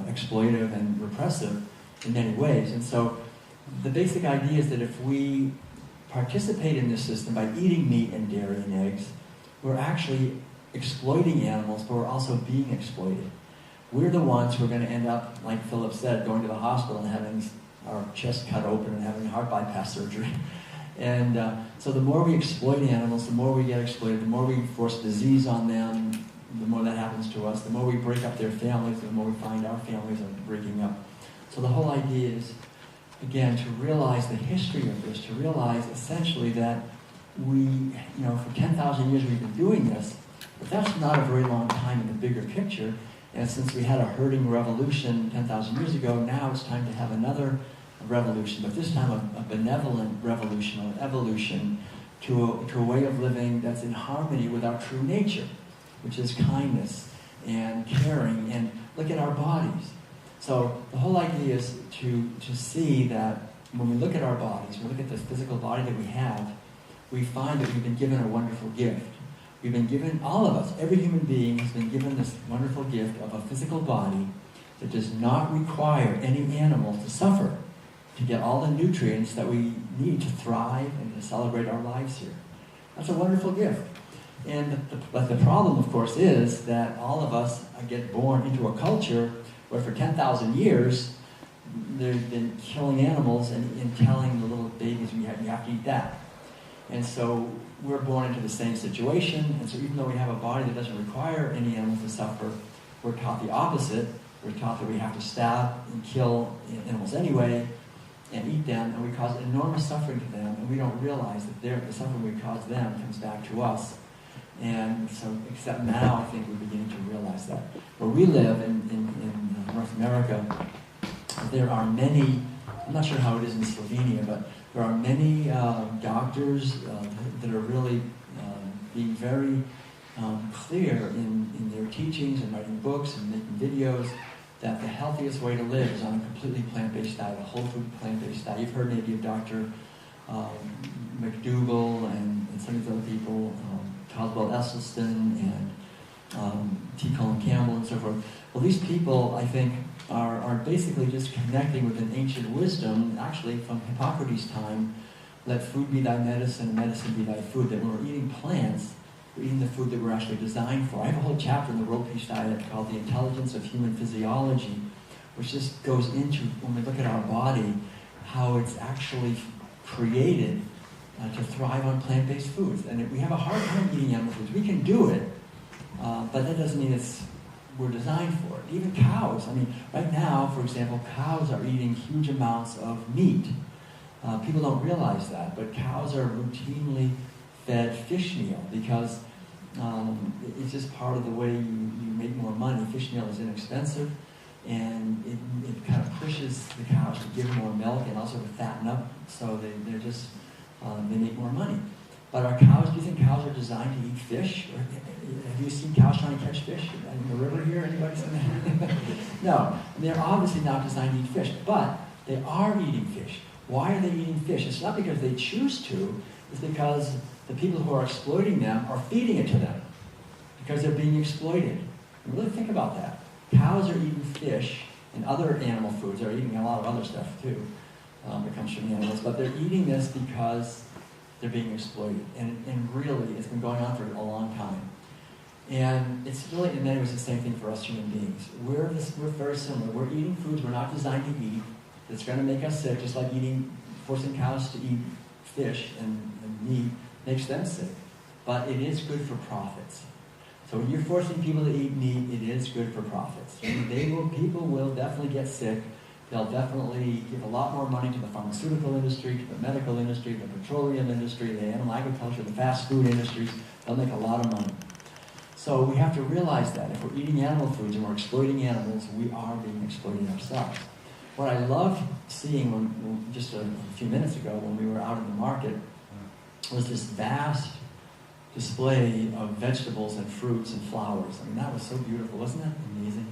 exploitive and repressive in many ways. And so the basic idea is that if we participate in this system by eating meat and dairy and eggs, we're actually exploiting animals, but we're also being exploited. We're the ones who are going to end up, like Philip said, going to the hospital and having our chest cut open and having heart bypass surgery. And so the more we exploit animals, the more we get exploited, the more we force disease on them, the more that happens to us, the more we break up their families, the more we find our families are breaking up. So the whole idea is, again, to realize the history of this, to realize essentially that we, for 10,000 years we've been doing this, but that's not a very long time in the bigger picture. And since we had a herding revolution 10,000 years ago, now it's time to have another revolution, but this time a benevolent revolution, or evolution, to a way of living that's in harmony with our true nature, which is kindness and caring, and look at our bodies. So the whole idea is to see that when we look at our bodies, we look at the physical body that we have, we find that we've been given a wonderful gift. We've been given, all of us, every human being has been given this wonderful gift of a physical body that does not require any animal to suffer to get all the nutrients that we need to thrive and to celebrate our lives here. That's a wonderful gift. But the problem, of course, is that all of us get born into a culture where for 10,000 years they've been killing animals and telling the little babies, you have to eat that. And so we're born into the same situation, and so even though we have a body that doesn't require any animals to suffer, we're taught the opposite. We're taught that we have to stab and kill animals anyway, and eat them, and we cause enormous suffering to them, and we don't realize that the suffering we cause them comes back to us. And so, except now, I think we're beginning to realize that. Where we live in North America, there are many, I'm not sure how it is in Slovenia, but there are many doctors that are really being very clear in their teachings and writing books and making videos that the healthiest way to live is on a completely plant-based diet, a whole food plant-based diet. You've heard maybe of Dr. McDougall and some of these other people, Caldwell Esselstyn and T. Colin Campbell and so forth. Well, these people, I think, are basically just connecting with an ancient wisdom, actually from Hippocrates' time, let food be thy medicine and medicine be thy food, that when we're eating plants, We're eating the food that we're actually designed for. I have a whole chapter in the World Peace Diet called The Intelligence of Human Physiology, which just goes into, when we look at our body, how it's actually created to thrive on plant-based foods. And we have a hard time eating animal foods. We can do it, but that doesn't mean we're designed for it. Even cows. I mean, right now, for example, cows are eating huge amounts of meat. People don't realize that, but cows are routinely fed fish meal because it's just part of the way you make more money. Fish meal is inexpensive, and it kind of pushes the cows to give more milk and also to fatten up, so they make more money. But are cows, do you think cows are designed to eat fish? Or, have you seen cows trying to catch fish in the river here? Anybody seen that? No, they're obviously not designed to eat fish, but they are eating fish. Why are they eating fish? It's not because they choose to, it's because the people who are exploiting them are feeding it to them, because they're being exploited. And really think about that. Cows are eating fish and other animal foods. They're eating a lot of other stuff too that comes from the animals, but they're eating this because they're being exploited. And really, it's been going on for a long time. And it's really, in many ways, the same thing for us human beings. We're very similar. We're eating foods we're not designed to eat. It's going to make us sick, just like forcing cows to eat fish and meat makes them sick. But it is good for profits. So when you're forcing people to eat meat, it is good for profits. People will definitely get sick. They'll definitely give a lot more money to the pharmaceutical industry, to the medical industry, the petroleum industry, the animal agriculture, the fast food industries. They'll make a lot of money. So we have to realize that if we're eating animal foods and we're exploiting animals, we are being exploited ourselves. What I loved seeing just a few minutes ago when we were out in the market was this vast display of vegetables and fruits and flowers. I mean, that was so beautiful. Wasn't that amazing?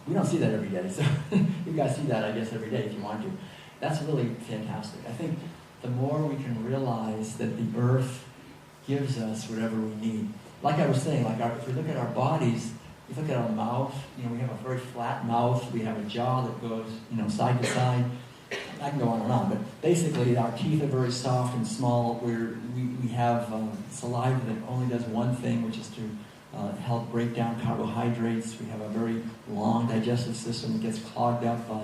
We don't see that every day, so you guys see that, I guess, every day if you want to. That's really fantastic. I think the more we can realize that the earth gives us whatever we need. Like I was saying, if we look at our bodies, if you look at our mouth, we have a very flat mouth, we have a jaw that goes, side to side. I can go on and on, but basically our teeth are very soft and small. We have saliva that only does one thing, which is to help break down carbohydrates. We have a very long digestive system that gets clogged up by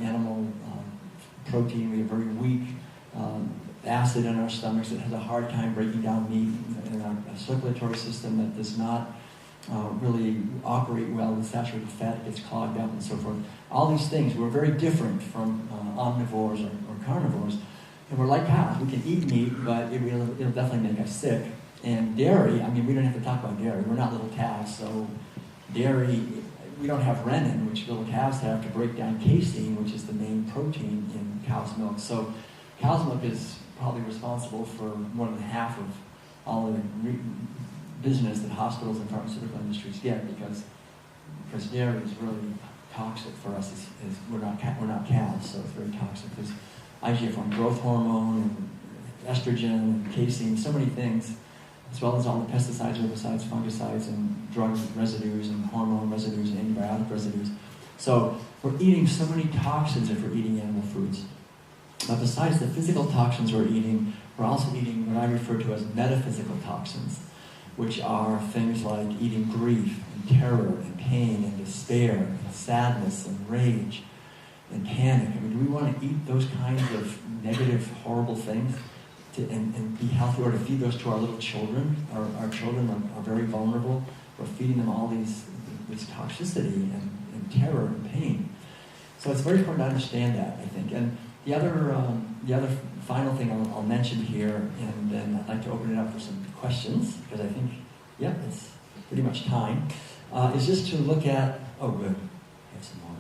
animal protein. We have very weak acid in our stomachs that has a hard time breaking down meat, and our circulatory system that does not really operate well. The saturated fat gets clogged up and so forth. All these things, we're very different from omnivores or carnivores. And we're like cows. We can eat meat, but it'll definitely make us sick. And dairy, we don't have to talk about dairy. We're not little calves, so dairy, we don't have rennin, which little calves have to break down casein, which is the main protein in cow's milk. So cow's milk is probably responsible for more than half of all the business that hospitals and pharmaceutical industries get, because dairy is really toxic for us. We're not cows, so it's very toxic. There's IGF-1 growth hormone, and estrogen, and casein, so many things, as well as all the pesticides, herbicides, fungicides, and drug residues, and hormone residues, and antibiotic residues. So we're eating so many toxins if we're eating animal foods. But besides the physical toxins we're eating, we're also eating what I refer to as metaphysical toxins, which are things like eating grief, and terror, and pain, and despair, and sadness, and rage, and panic. Do we want to eat those kinds of negative, horrible things and be healthy, or to feed those to our little children? Our children are very vulnerable. We're feeding them all this toxicity and terror and pain. So it's very important to understand that, I think. And the other final thing I'll mention here, and then I'd like to open it up for some questions, because I think, it's pretty much time, is just to look at, oh good, I have some more.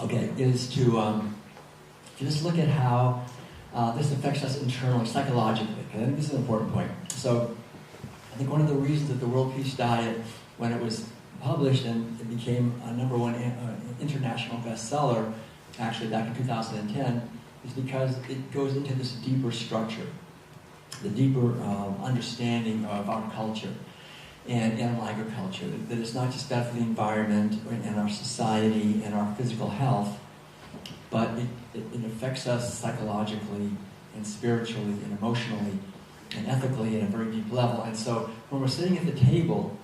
Okay, is to just look at how this affects us internally, psychologically. I think this is an important point. So I think one of the reasons that the World Peace Diet, when it was published and it became a #1 international bestseller, actually back in 2010, is because it goes into this deeper structure, the deeper understanding of our culture and animal agriculture, that it's not just bad for the environment and our society and our physical health, but it affects us psychologically and spiritually and emotionally and ethically at a very deep level. And so when we're sitting at the table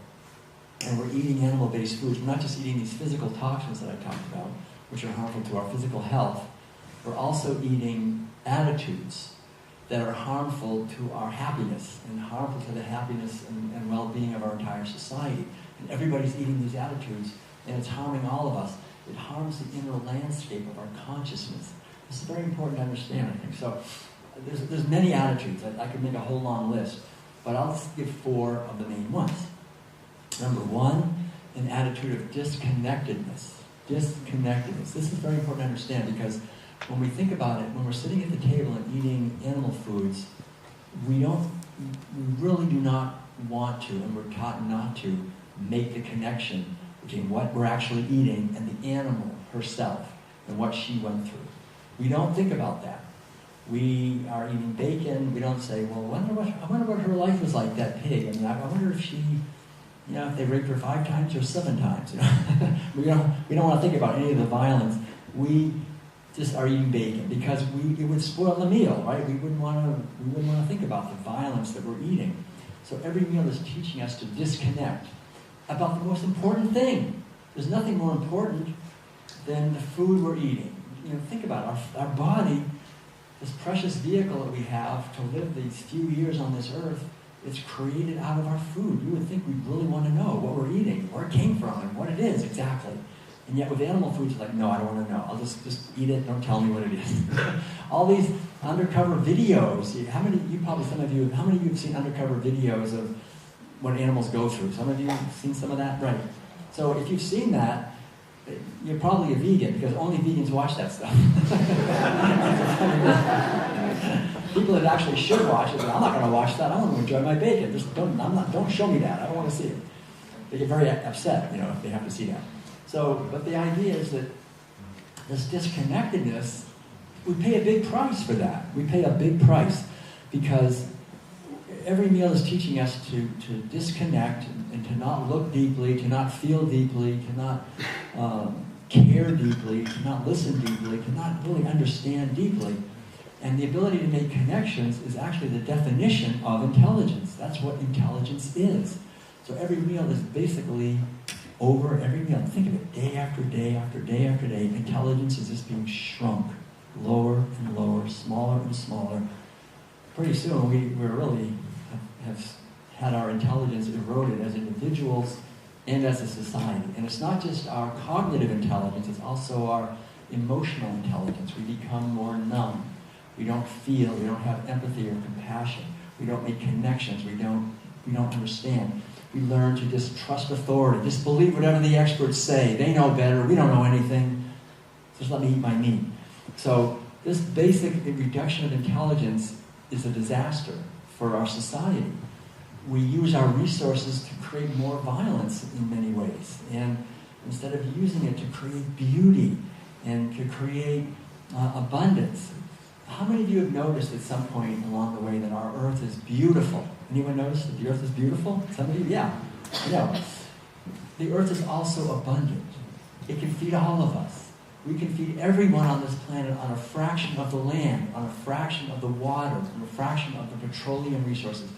and we're eating animal-based foods, we're not just eating these physical toxins that I talked about, which are harmful to our physical health, we're also eating attitudes that are harmful to our happiness and harmful to the happiness and well-being of our entire society. And everybody's eating these attitudes, and it's harming all of us. It harms the inner landscape of our consciousness. This is very important to understand, I think. So there's many attitudes. I could make a whole long list, but I'll just give 4 of the main ones. Number 1, an attitude of disconnectedness. Disconnectedness. This is very important to understand because when we think about it, when we're sitting at the table and eating animal foods, we really do not want to, and we're taught not to, make the connection between what we're actually eating and the animal herself and what she went through. We don't think about that. We are eating bacon. We don't say, well, I wonder what her life was like, that pig. I mean, I wonder if she, if they raped her 5 times or 7 times. we don't want to think about any of the violence. We just are eating bacon because it would spoil the meal, right? We wouldn't want to think about the violence that we're eating. So every meal is teaching us to disconnect about the most important thing. There's nothing more important than the food we're eating. Think about it. Our body, this precious vehicle that we have to live these few years on this earth, it's created out of our food. You would think we'd really want to know what we're eating, where it came from, and what it is exactly. And yet with animal foods, it's like, no, I don't want to know. I'll just eat it, don't tell me what it is. All these undercover videos, some of you have seen undercover videos of what animals go through? Some of you have seen some of that? Right. So if you've seen that, you're probably a vegan, because only vegans watch that stuff. People that actually should watch it, I'm not going to watch that. I want to enjoy my bacon. Don't show me that. I don't want to see it. They get very upset, if they have to see that. So, but the idea is that this disconnectedness, we pay a big price for that. We pay a big price because every meal is teaching us to disconnect and to not look deeply, to not feel deeply, to not care deeply, to not listen deeply, to not really understand deeply. And the ability to make connections is actually the definition of intelligence. That's what intelligence is. So every meal is basically over every meal. Think of it, day after day after day after day. Intelligence is just being shrunk, lower and lower, smaller and smaller. Pretty soon we really have had our intelligence eroded as individuals and as a society. And it's not just our cognitive intelligence, it's also our emotional intelligence. We become more numb. We don't feel, we don't have empathy or compassion. We don't make connections, we don't understand. We learn to just trust authority, just believe whatever the experts say. They know better, we don't know anything. Just let me eat my meat. So this basic reduction of intelligence is a disaster for our society. We use our resources to create more violence in many ways, and instead of using it to create beauty and to create abundance. How many of you have noticed at some point along the way that our earth is beautiful? Anyone notice that the earth is beautiful? Some of you? Yeah. The earth is also abundant. It can feed all of us. We can feed everyone on this planet on a fraction of the land, on a fraction of the water, on a fraction of the petroleum resources.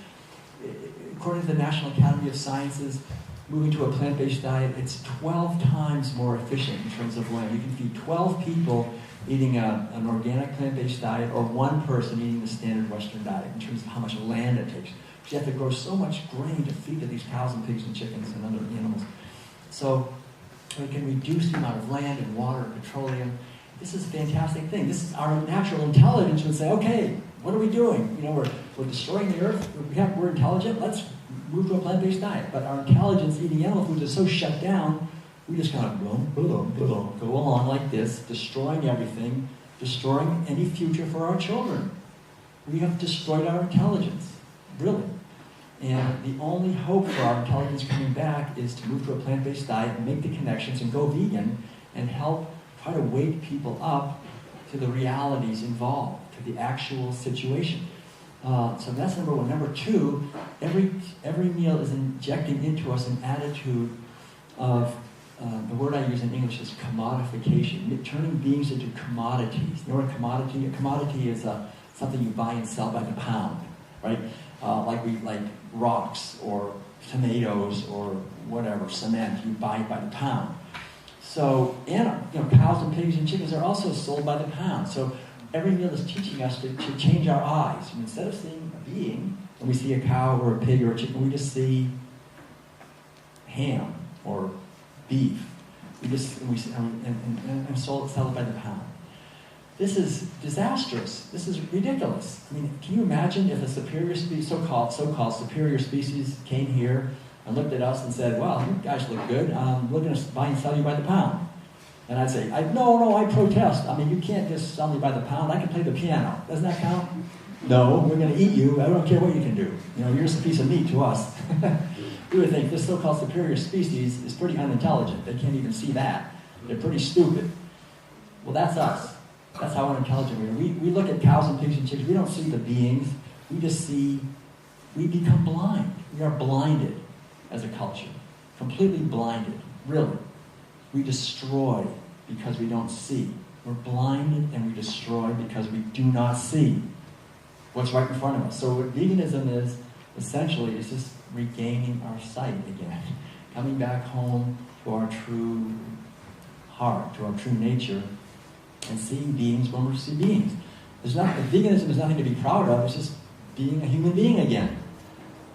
According to the National Academy of Sciences, moving to a plant-based diet, it's 12 times more efficient in terms of land. You can feed 12 people eating an organic plant-based diet, or 1 person eating the standard Western diet in terms of how much land it takes. Because you have to grow so much grain to feed to these cows and pigs and chickens and other animals. So we can reduce the amount of land and water and petroleum. This is a fantastic thing. This is our natural intelligence would say, okay, what are we doing? We're destroying the earth. We're intelligent. Let's move to a plant-based diet. But our intelligence eating animal foods is so shut down, we just kind of go along like this, destroying everything, destroying any future for our children. We have destroyed our intelligence, really. And the only hope for our intelligence coming back is to move to a plant-based diet and make the connections and go vegan and help try to wake people up to the realities involved, to the actual situation. So that's number 1. Number 2, every meal is injecting into us an attitude of, the word I use in English is commodification, turning beings into commodities. You know what a commodity? A commodity is a something you buy and sell by the pound, right? Like rocks or tomatoes or whatever, cement, you buy it by the pound. So, cows and pigs and chickens are also sold by the pound. So every meal is teaching us to change our eyes. And instead of seeing a being, when we see a cow or a pig or a chicken, we just see ham or beef. And sell it by the pound. This is disastrous. This is ridiculous. I mean, can you imagine if a superior species, so-called superior species, came here and looked at us and said, "Well, you guys look good. We're going to buy and sell you by the pound." And I'd say, "No, I protest. I mean, you can't just sell me by the pound. I can play the piano. Doesn't that count?" "No, we're going to eat you. I don't care what you can do. You're just a piece of meat to us." We would think this so-called superior species is pretty unintelligent. They can't even see that. They're pretty stupid. Well, that's us. That's how unintelligent we are. We look at cows and pigs and chickens. We don't see the beings. We become blind. We are blinded as a culture. Completely blinded. Really. We destroy because we don't see. We're blinded and we destroy because we do not see what's right in front of us. So what veganism is, essentially, is just regaining our sight again. Coming back home to our true heart, to our true nature, and seeing beings when we see beings. Veganism is nothing to be proud of, it's just being a human being again.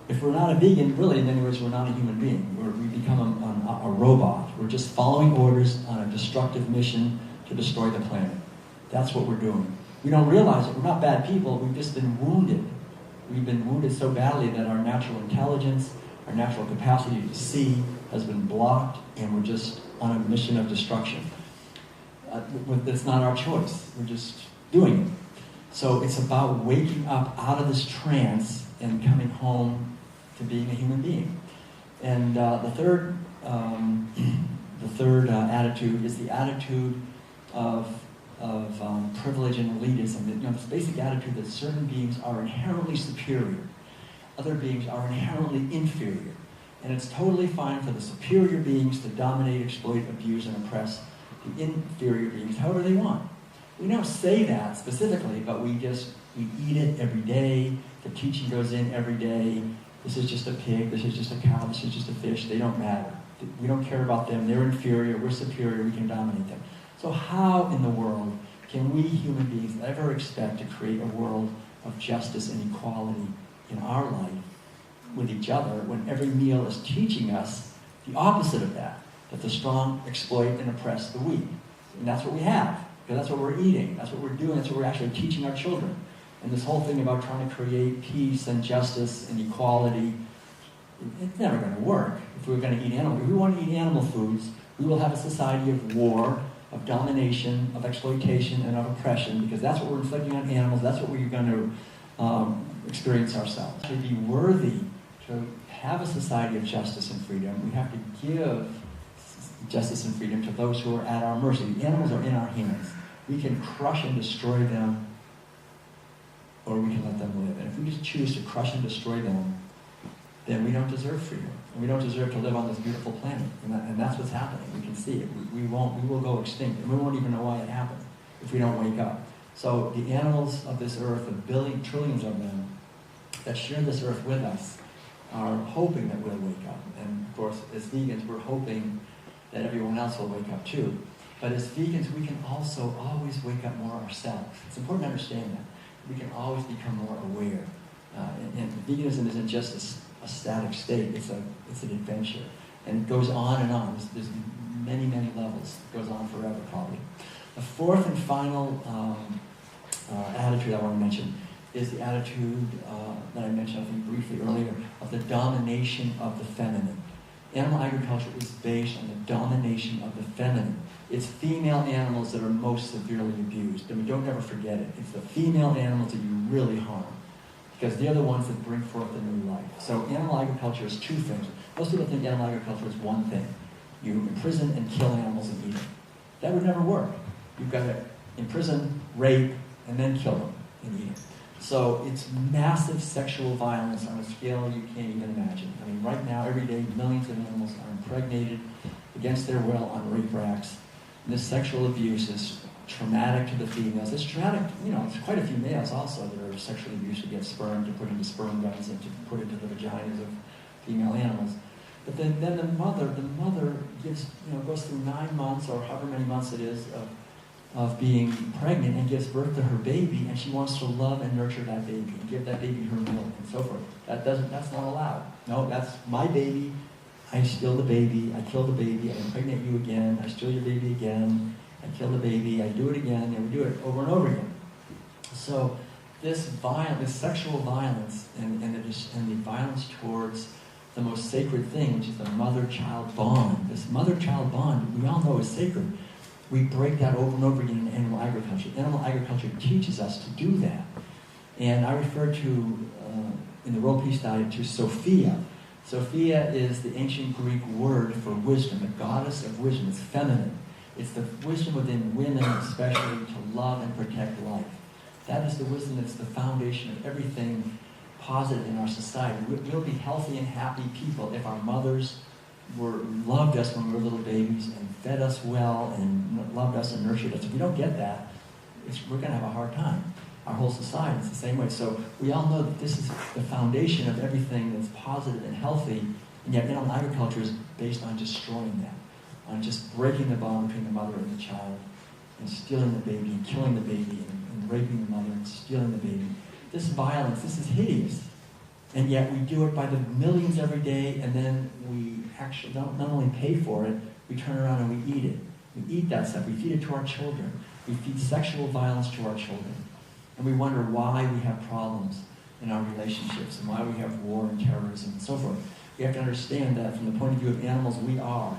If we're not a vegan, really, in many ways, we're not a human being. We become a robot. We're just following orders on a destructive mission to destroy the planet. That's what we're doing. We don't realize it. We're not bad people. We've just been wounded. We've been wounded so badly that our natural intelligence, our natural capacity to see has been blocked, and we're just on a mission of destruction. That's not our choice. We're just doing it. So it's about waking up out of this trance and coming home to being a human being. And the third attitude is the attitude of privilege and elitism. This basic attitude that certain beings are inherently superior, other beings are inherently inferior, and it's totally fine for the superior beings to dominate, exploit, abuse, and oppress the inferior beings however they want. We don't say that specifically, but we eat it every day. The teaching goes in every day. This is just a pig, this is just a cow, this is just a fish. They don't matter. We don't care about them. They're inferior, we're superior, we can dominate them. So how in the world can we human beings ever expect to create a world of justice and equality in our life with each other when every meal is teaching us the opposite of that the strong exploit and oppress the weak? And that's what we have, because that's what we're eating, that's what we're doing, that's what we're actually teaching our children. And this whole thing about trying to create peace and justice and equality, it's never going to work if we're going to eat animals. If we want to eat animal foods, we will have a society of war, of domination, of exploitation, and of oppression, because that's what we're inflicting on animals, that's what we're going to experience ourselves. To be worthy to have a society of justice and freedom, we have to give justice and freedom to those who are at our mercy. The animals are in our hands. We can crush and destroy them, or we can let them live. And if we just choose to crush and destroy them, then we don't deserve freedom. And we don't deserve to live on this beautiful planet. And that's what's happening. We can see it. We will go extinct. And we won't even know why it happened if we don't wake up. So the animals of this earth, the trillions of them that share this earth with us, are hoping that we'll wake up. And of course, as vegans, we're hoping that everyone else will wake up too. But as vegans, we can also always wake up more ourselves. It's important to understand that. We can always become more aware. And veganism isn't just a static state, it's an adventure. And it goes on and on. There's many, many levels. It goes on forever, probably. The fourth and final attitude I want to mention is the attitude that I mentioned, I think, briefly earlier, of the domination of the feminine. Animal agriculture is based on the domination of the feminine. It's female animals that are most severely abused. I mean, don't ever forget it. It's the female animals that you really harm, because they're the ones that bring forth the new life. So animal agriculture is two things. Most people think animal agriculture is one thing. You imprison and kill animals and eat them. That would never work. You've got to imprison, rape, and then kill them and eat them. So it's massive sexual violence on a scale you can't even imagine. I mean, right now, every day, millions of animals are impregnated against their will on rape racks. And this sexual abuse is traumatic to the females. It's traumatic, it's quite a few males also that are sexually abused to get sperm, to put into sperm guns and to put into the vaginas of female animals. But then the mother gives, goes through 9 months or however many months it is of being pregnant and gives birth to her baby, and she wants to love and nurture that baby and give that baby her milk and so forth. That's not allowed. No, that's my baby. I steal the baby. I kill the baby. I impregnate you again. I steal your baby again. I kill the baby. I do it again, and we do it over and over again. So this sexual violence and the violence towards the most sacred thing, which is the mother-child bond. This mother-child bond, we all know is sacred. We break that over and over again in animal agriculture. Animal agriculture teaches us to do that. And I refer to, in the World Peace Diet, to Sophia. Sophia is the ancient Greek word for wisdom, the goddess of wisdom. It's feminine. It's the wisdom within women, especially, to love and protect life. That is the wisdom that's the foundation of everything positive in our society. We'll be healthy and happy people if our mothers loved us when we were little babies and fed us well and loved us and nurtured us. If we don't get that, we're going to have a hard time. Our whole society is the same way. So we all know that this is the foundation of everything that's positive and healthy, and yet animal agriculture is based on destroying that, on just breaking the bond between the mother and the child, and stealing the baby, and killing the baby, and raping the mother, and stealing the baby. This violence, this is hideous. And yet we do it by the millions every day, and then we actually don't not only pay for it, we turn around and we eat it. We eat that stuff. We feed it to our children. We feed sexual violence to our children. And we wonder why we have problems in our relationships and why we have war and terrorism and so forth. We have to understand that from the point of view of animals, we are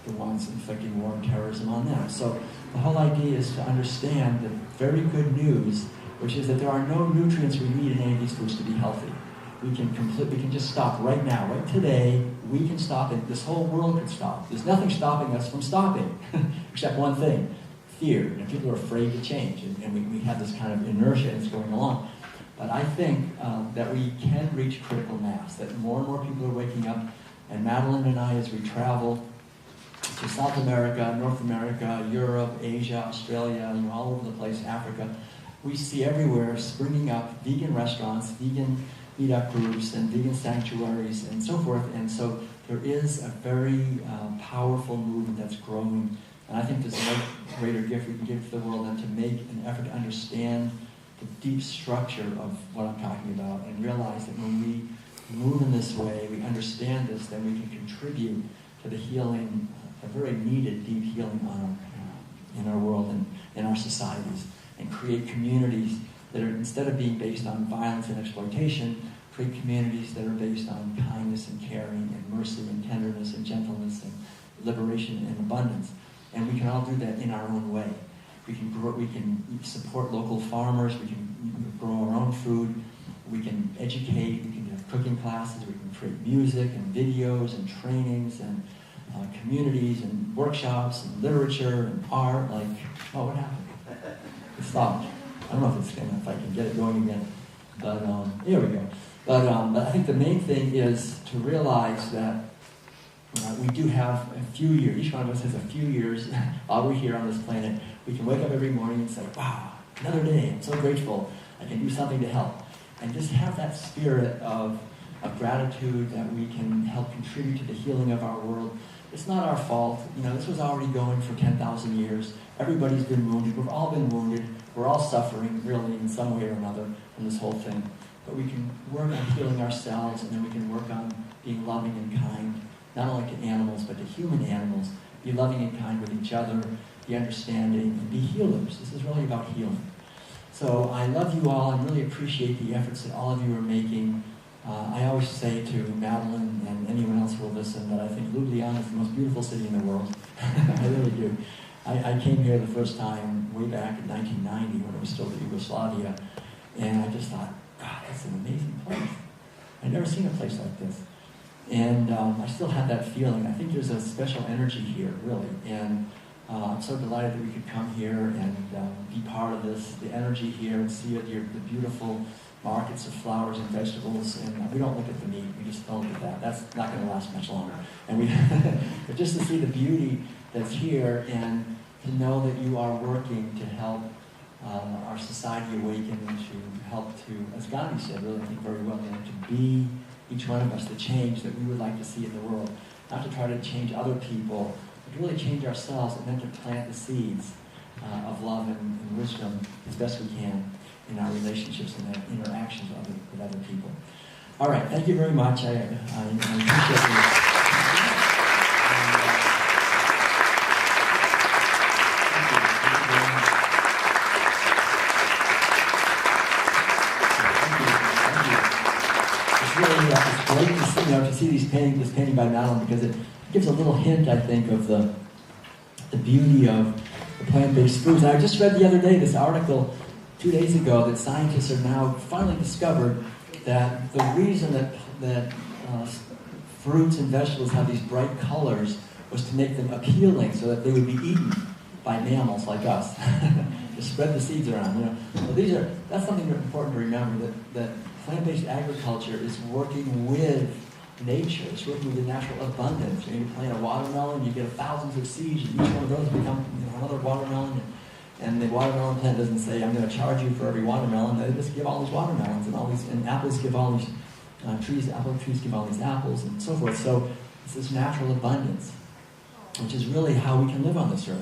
the ones inflicting war and terrorism on them. So the whole idea is to understand the very good news, which is that there are no nutrients we need in any of these foods to be healthy. We can just stop right now, right today. We can stop it. This whole world can stop. There's nothing stopping us from stopping, except one thing: fear. People are afraid to change, and we have this kind of inertia that's going along. But I think that we can reach critical mass, that more and more people are waking up, and Madeline and I, as we travel to South America, North America, Europe, Asia, Australia, all over the place, Africa, we see everywhere springing up vegan restaurants, vegan meetup groups, and vegan sanctuaries, and so forth. And so there is a very powerful movement that's growing. And I think there's no greater gift we can give to the world than to make an effort to understand the deep structure of what I'm talking about, and realize that when we move in this way, we understand this, then we can contribute to the healing, a very needed deep healing in our world and in our societies, and create communities that are, instead of being based on violence and exploitation, create communities that are based on kindness and caring and mercy and tenderness and gentleness and liberation and abundance. And we can all do that in our own way. We can grow, we can support local farmers, we can grow our own food, we can educate, we can have cooking classes, we can create music and videos and trainings and communities and workshops and literature and art. Like, oh, what happened? It stopped. I don't know if I can get it going again, but here we go. But I think the main thing is to realize that we do have a few years, each one of us has a few years while we're here on this planet. We can wake up every morning and say, wow, another day, I'm so grateful, I can do something to help. And just have that spirit of gratitude that we can help contribute to the healing of our world. It's not our fault. This was already going for 10,000 years. Everybody's been wounded. We've all been wounded. We're all suffering, really, in some way or another from this whole thing. But we can work on healing ourselves, and then we can work on being loving and kind, not only to animals, but to human animals. Be loving and kind with each other, be understanding, and be healers. This is really about healing. So I love you all. I really appreciate the efforts that all of you are making. I always say to Madeline and anyone else who will listen that I think Ljubljana is the most beautiful city in the world. I really do. I came here the first time way back in 1990 when it was still Yugoslavia, and I just thought, God, that's an amazing place. I'd never seen a place like this. And I still have that feeling. I think there's a special energy here, really. And I'm so delighted that we could come here and be part of this, the energy here, and see the beautiful markets of flowers and vegetables. And we don't look at the meat, we just don't look at that. That's not going to last much longer. And but just to see the beauty that's here, and to know that you are working to help our society awaken and to help to, as Gandhi said, really I think very well, to be each one of us the change that we would like to see in the world. Not to try to change other people, but to really change ourselves and then to plant the seeds of love and wisdom as best we can in our relationships and our interactions with other people. All right, thank you very much. I appreciate you. It's great to see, to see this painting by Madeline, because it gives a little hint, I think, of the beauty of the plant-based foods. And I just read the other day this article 2 days ago that scientists are now finally discovered that the reason that fruits and vegetables have these bright colors was to make them appealing so that they would be eaten by mammals like us. To spread the seeds around. So that's something important to remember, that plant-based agriculture is working with nature. It's working with the natural abundance. You plant a watermelon, you get thousands of seeds, and each one of those become another watermelon. And the watermelon plant doesn't say, I'm going to charge you for every watermelon. They just give all these watermelons, and apples give all these trees. Apple trees give all these apples, and so forth. So it's this natural abundance, which is really how we can live on this earth.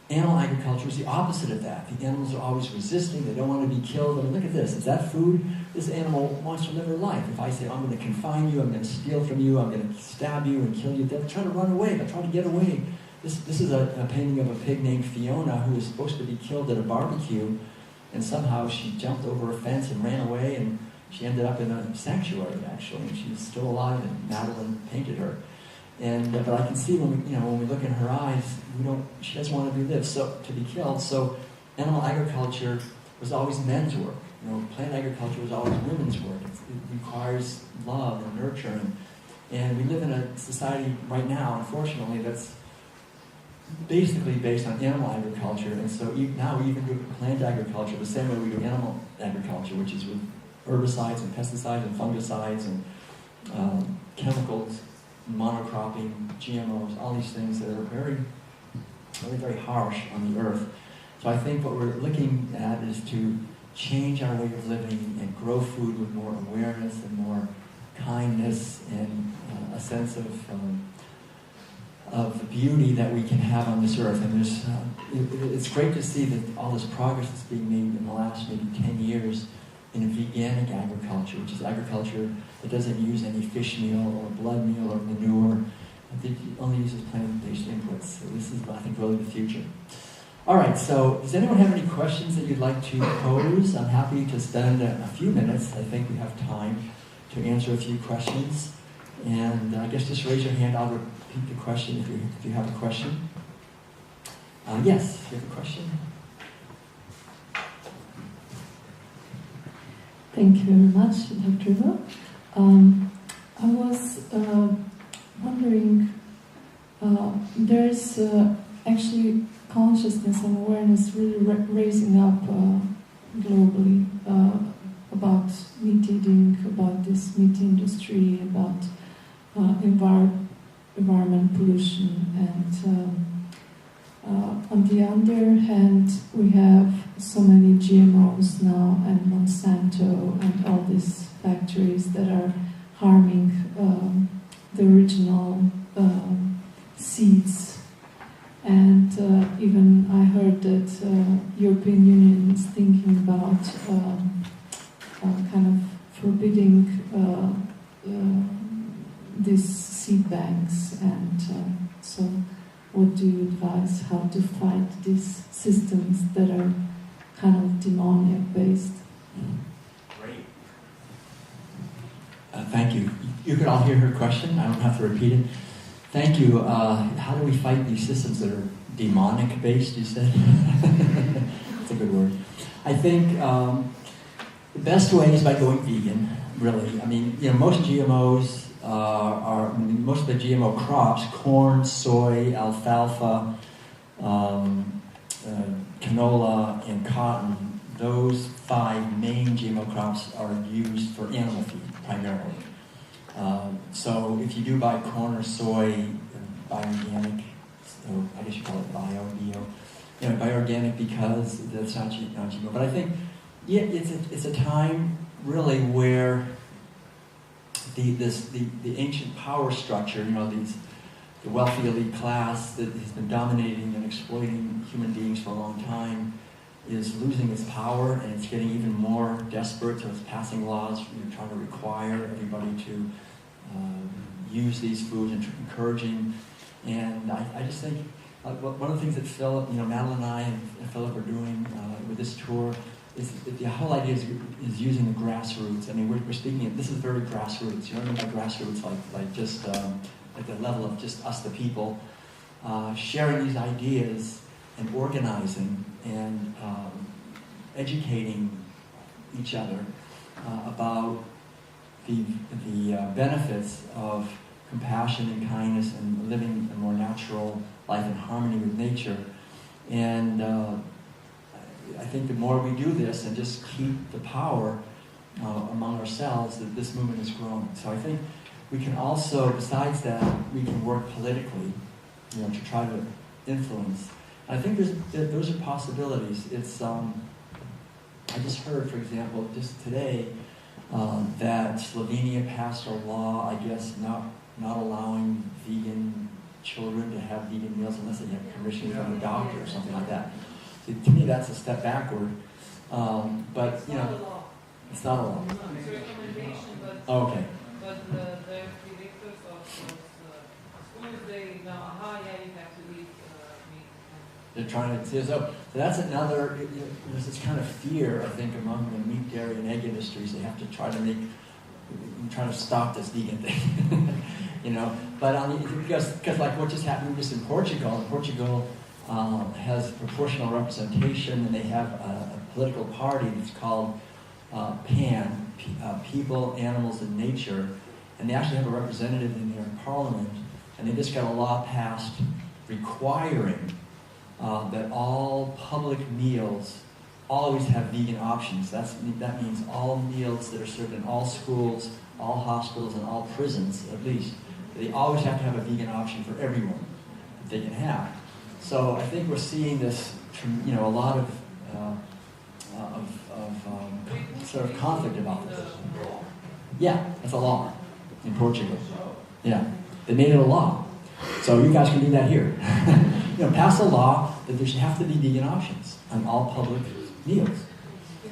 Animal agriculture is the opposite of that. The animals are always resisting. They don't want to be killed. I mean, look at this. Is that food? This animal wants to live her life. If I say, I'm going to confine you, I'm going to steal from you, I'm going to stab you and kill you, they'll try to run away. They'll try to get away. This is a painting of a pig named Fiona who was supposed to be killed at a barbecue, and somehow she jumped over a fence and ran away, and she ended up in a sanctuary, actually, and she's still alive, and Madeline painted her. But I can see when we look in her eyes, she doesn't want to be lived, to be killed. So animal agriculture was always men's work. Plant agriculture was always women's work. It requires love and nurturing. And we live in a society right now, unfortunately, that's basically based on animal agriculture. And so now we even do plant agriculture the same way we do animal agriculture, which is with herbicides and pesticides and fungicides and chemicals, monocropping, GMOs, all these things that are very, very, very harsh on the earth. So I think what we're looking at is to change our way of living and grow food with more awareness and more kindness and a sense of the beauty that we can have on this earth. And it's great to see that all this progress that's being made in the last maybe 10 years in veganic agriculture, which is agriculture that doesn't use any fish meal or blood meal or manure. It only uses plant-based inputs. So this is, I think, really the future. All right, so does anyone have any questions that you'd like to pose? I'm happy to spend a few minutes. I think we have time to answer a few questions. And I guess just raise your hand. I'll repeat the question if you have a question. Yes, you have a question? Thank you very much, Dr. Willa. I was wondering, there's actually consciousness and awareness really raising up globally about meat eating, about this meat industry, about environment pollution, and on the other hand, we have so many GMOs now, and Monsanto, and all these factories that are harming the original seeds. And even I heard that European Union is thinking about kind of forbidding these seed banks. And so what do you advise, how to fight these systems that are kind of demonic based? Great. Thank you. You could all hear her question. I don't have to repeat it. Thank you. How do we fight these systems that are demonic based, you said? That's a good word. I think the best way is by going vegan, really. I mean, most GMOs most of the GMO crops, corn, soy, alfalfa, canola, and cotton, those 5 main GMO crops are used for animal feed, primarily. So if you do buy corn or soy, bioorganic, or I guess you call it bio, buy organic because that's not GMO. But I think, yeah, it's a time really where the ancient power structure, the wealthy elite class that has been dominating and exploiting human beings for a long time is losing its power, and it's getting even more desperate, so it's passing laws trying to require everybody to use these foods and encouraging. And I just think one of the things that Philip, Madeline and I and Philip are doing with this tour is the whole idea is using the grassroots. I mean, we're speaking, this is very grassroots. You know what I mean by grassroots? Like just at the level of just us, the people, sharing these ideas and organizing and educating each other about the benefits of compassion and kindness and living a more natural life in harmony with nature. And I think the more we do this and just keep the power among ourselves, that this movement is growing. So I think we can also, besides that, we can work politically, to try to influence. I think those are possibilities. It's I just heard, for example, just today, that Slovenia passed a law, I guess, not allowing vegan children to have vegan meals unless they have permission from a doctor or something like that. So to me, that's a step backward. But it's not a law. It's not a law. It's a recommendation, but Okay. But the directors of schools, they know, you have to eat meat. They're trying to see. So that's another. There's this kind of fear, I think, among the meat, dairy, and egg industries. They have to try to stop this vegan thing, But because like what just happened just in Portugal. And Portugal has proportional representation, and they have a political party that's called PAN, People, Animals, and Nature, and they actually have a representative in their parliament, and they just got a law passed requiring that all public meals always have vegan options. That means all meals that are served in all schools, all hospitals, and all prisons, at least, they always have to have a vegan option for everyone that they can have. So I think we're seeing this, a lot of sort of conflict about this. Yeah, that's a law in Portugal. Yeah, they made it a law. So you guys can do that here. Pass a law that there should have to be vegan options on all public meals.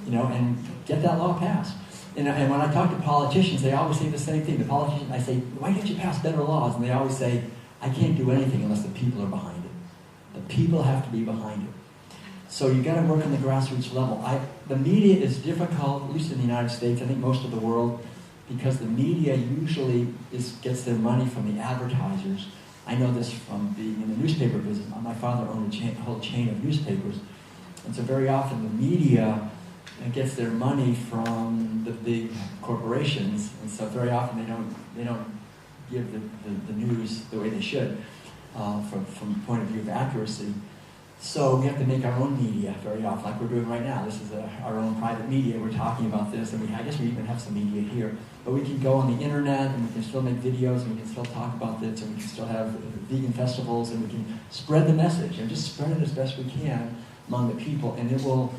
And get that law passed. And when I talk to politicians, they always say the same thing. The politicians, I say, why can't you pass better laws? And they always say, I can't do anything unless the people are behind it. The people have to be behind it. So you've got to work on the grassroots level. The media is difficult, at least in the United States, I think most of the world, because the media usually gets their money from the advertisers. I know this from being in the newspaper business. My father owned a whole chain of newspapers. And so very often the media gets their money from the big corporations. And so very often they don't give the news the way they should from the point of view of accuracy. So we have to make our own media very often, like we're doing right now. This is our own private media. We're talking about this, and I guess we even have some media here. But we can go on the internet, and we can still make videos, and we can still talk about this, and we can still have vegan festivals, and we can spread the message, and just spread it as best we can among the people, and it will,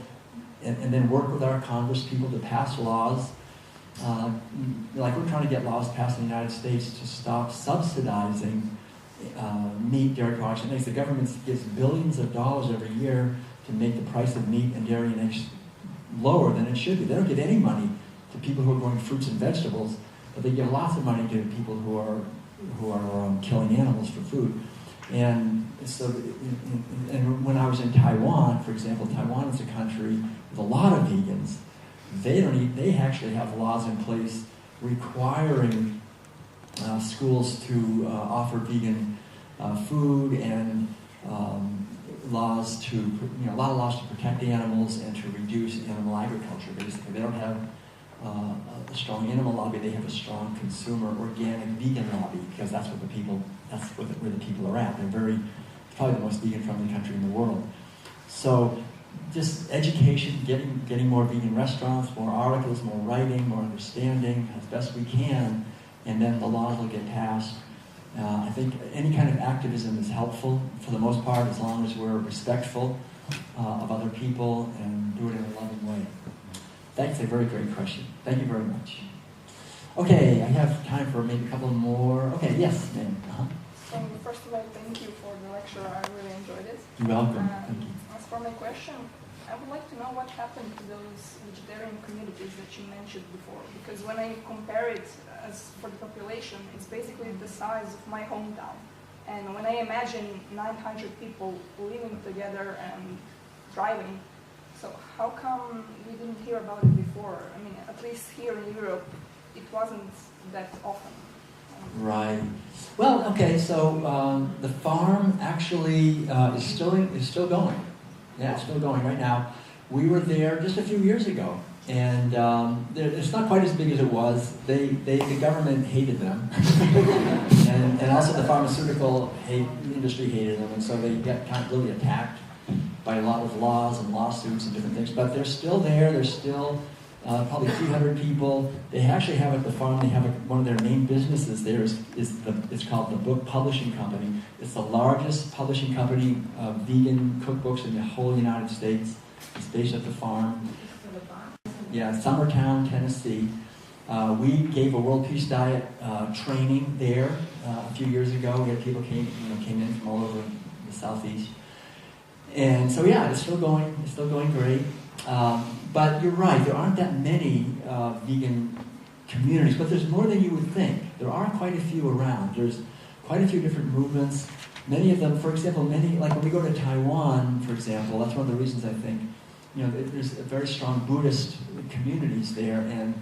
and then work with our Congress people to pass laws. Like we're trying to get laws passed in the United States to stop subsidizing meat, dairy products, and eggs. The government gives billions of dollars every year to make the price of meat and dairy and eggs lower than it should be. They don't give any money to people who are growing fruits and vegetables, but they give lots of money to people who are killing animals for food. And so, and when I was in Taiwan, for example, Taiwan is a country with a lot of vegans. They actually have laws in place requiring schools to offer vegan food, and a lot of laws to protect the animals and to reduce animal agriculture. Basically, they don't have a strong animal lobby; they have a strong consumer organic vegan lobby, because that's where the people are at. They're probably the most vegan-friendly country in the world. So, just education, getting more vegan restaurants, more articles, more writing, more understanding as best we can. And then the laws will get passed. I think any kind of activism is helpful for the most part, as long as we're respectful of other people and do it in a loving way? That's a very great question. Thank you very much. Okay, I have time for maybe a couple more. Okay, yes, ma'am. So first of all, thank you for the lecture. I really enjoyed it. You're welcome. Thank you. As for my question, I would like to know what happened to those vegetarian communities that you mentioned before. Because when I compare it as for the population, it's basically the size of my hometown. And when I imagine 900 people living together and thriving, so how come we didn't hear about it before? I mean, at least here in Europe, it wasn't that often. Right. Well, okay. So the farm actually is still going. Yeah, it's still going right now. We were there just a few years ago, and it's not quite as big as it was. The government hated them, and also the pharmaceutical industry hated them, and so they got kind of really attacked by a lot of laws and lawsuits and different things. But they're still there. They're still probably 300 people. They actually have at the farm, they have one of their main businesses there it's called the Book Publishing Company. It's the largest publishing company of vegan cookbooks in the whole United States. It's based at the farm. Yeah, Summertown, Tennessee. We gave a World Peace Diet training there a few years ago. We had people came in from all over the Southeast. And so yeah, it's still going great. But you're right, there aren't that many vegan communities, but there's more than you would think. There are quite a few around. There's quite a few different movements. Many of them, for example, like when we go to Taiwan, for example, that's one of the reasons I think, there's very strong Buddhist communities there, and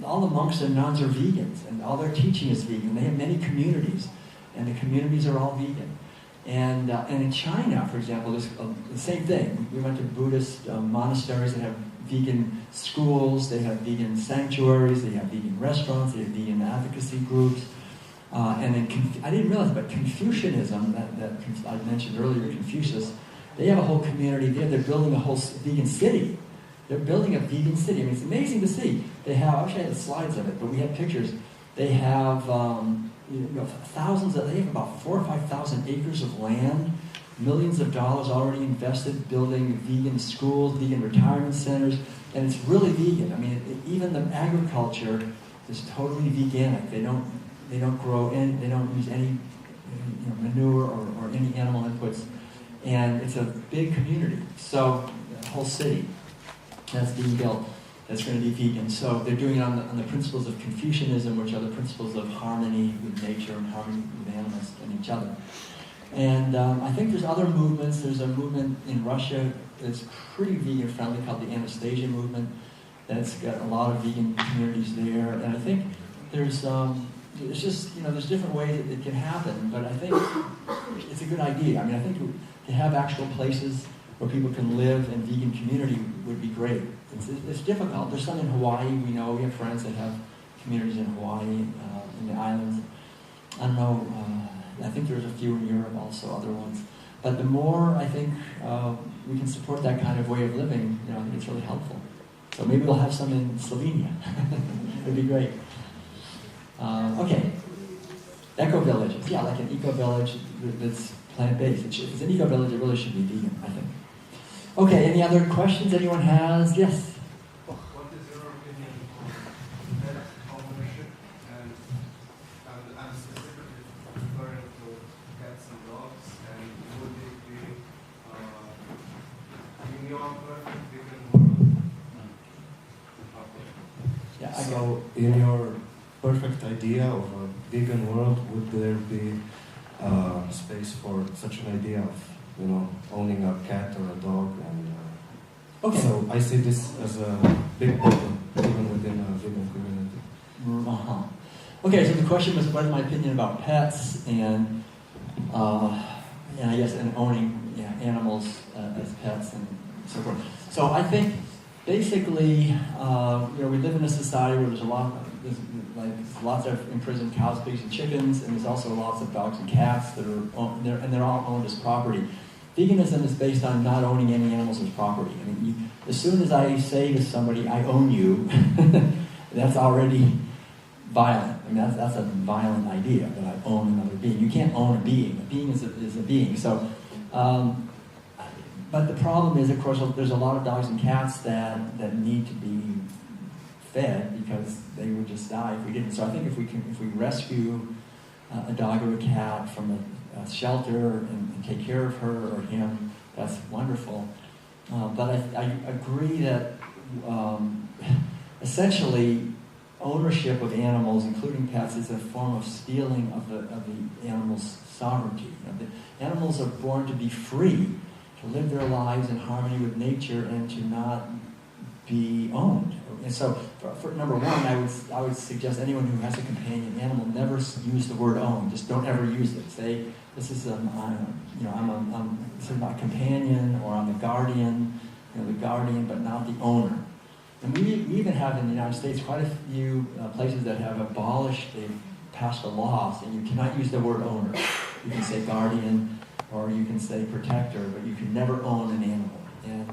all the monks and nuns are vegans, and all their teaching is vegan. They have many communities, and the communities are all vegan. And in China, for example, there's the same thing. We went to Buddhist monasteries that have vegan schools, they have vegan sanctuaries, they have vegan restaurants, they have vegan advocacy groups. And then I didn't realize, but Confucianism, that I mentioned earlier, Confucius, they have a whole community there. They're building a whole vegan city. They're building a vegan city. I mean, it's amazing to see. They have, I wish I had the slides of it, but we have pictures. They have thousands, they have about 4,000 or 5,000 acres of land, millions of dollars already invested building vegan schools, vegan retirement centers, and it's really vegan. I mean, even the agriculture is totally veganic. They don't grow in, they don't use any manure or any animal inputs, and it's a big community. So the whole city that's being built, that's going to be vegan. So they're doing it on the principles of Confucianism, which are the principles of harmony with nature and harmony with animals and each other. And I think there's other movements. There's a movement in Russia that's pretty vegan friendly called the Anastasia movement. That's got a lot of vegan communities there. And I think there's there's different ways it can happen, but I think it's a good idea. I mean, I think to have actual places where people can live in vegan community would be great. It's difficult. There's some in Hawaii. We have friends that have communities in Hawaii, in the islands. I don't know. I think there's a few in Europe also, other ones. But the more I think we can support that kind of way of living, I think it's really helpful. So maybe we'll have some in Slovenia. It'd be great. Okay. Eco villages. Yeah, like an eco village that's plant-based. If it's an eco village, it really should be vegan, I think. Okay, any other questions anyone has? Yes? What is your opinion on pet ownership and I'm specifically referring to cats and dogs, and would it be in your perfect vegan world? Yeah, So in your perfect idea of a vegan world, would there be space for such an idea of owning a cat or a dog? And okay. So I see this as a big problem even within a vegan community. Uh-huh. Okay, so the question was, what is my opinion about pets and I guess and owning animals as pets and so forth. So I think basically, we live in a society where there's lots of imprisoned cows, pigs, and chickens, and there's also lots of dogs and cats that are they're all owned as property. Veganism is based on not owning any animals as property. I mean, as soon as I say to somebody, "I own you," that's already violent. I mean, that's a violent idea that I own another being. You can't own a being. A being is a being. So but the problem is, of course, there's a lot of dogs and cats that need to be fed because they would just die if we didn't. So I think if we rescue a dog or a cat from a shelter and take care of her or him, that's wonderful. But I agree that essentially ownership of animals, including pets, is a form of stealing of the animal's sovereignty. The animals are born to be free, to live their lives in harmony with nature and to not be owned. And so, for number one, I would suggest anyone who has a companion animal never use the word own. Just don't ever use it. Say, this is this is my companion, or I'm the guardian, the guardian, but not the owner. And we even have in the United States quite a few places that have they've passed a law saying you cannot use the word owner. You can say guardian, or you can say protector, but you can never own an animal. And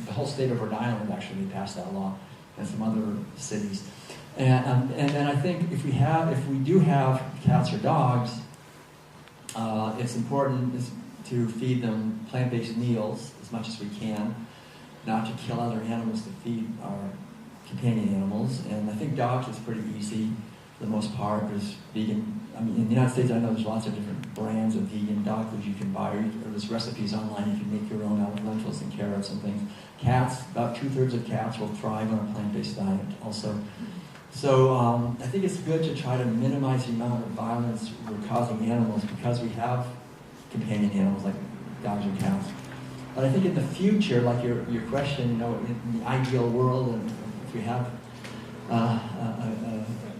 the whole state of Rhode Island actually passed that law, and some other cities. And then I think if we do have cats or dogs, it's important to feed them plant-based meals as much as we can, not to kill other animals to feed our companion animals. And I think dogs is pretty easy for the most part. There's vegan. I mean, in the United States, I know there's lots of different brands of vegan dog food you can buy, or there's recipes online you can make your own out of lentils and carrots and things. Cats, about 2/3 of cats will thrive on a plant-based diet also. So I think it's good to try to minimize the amount of violence we're causing animals because we have companion animals like dogs or cats. But I think in the future, like your question, in the ideal world, and if we have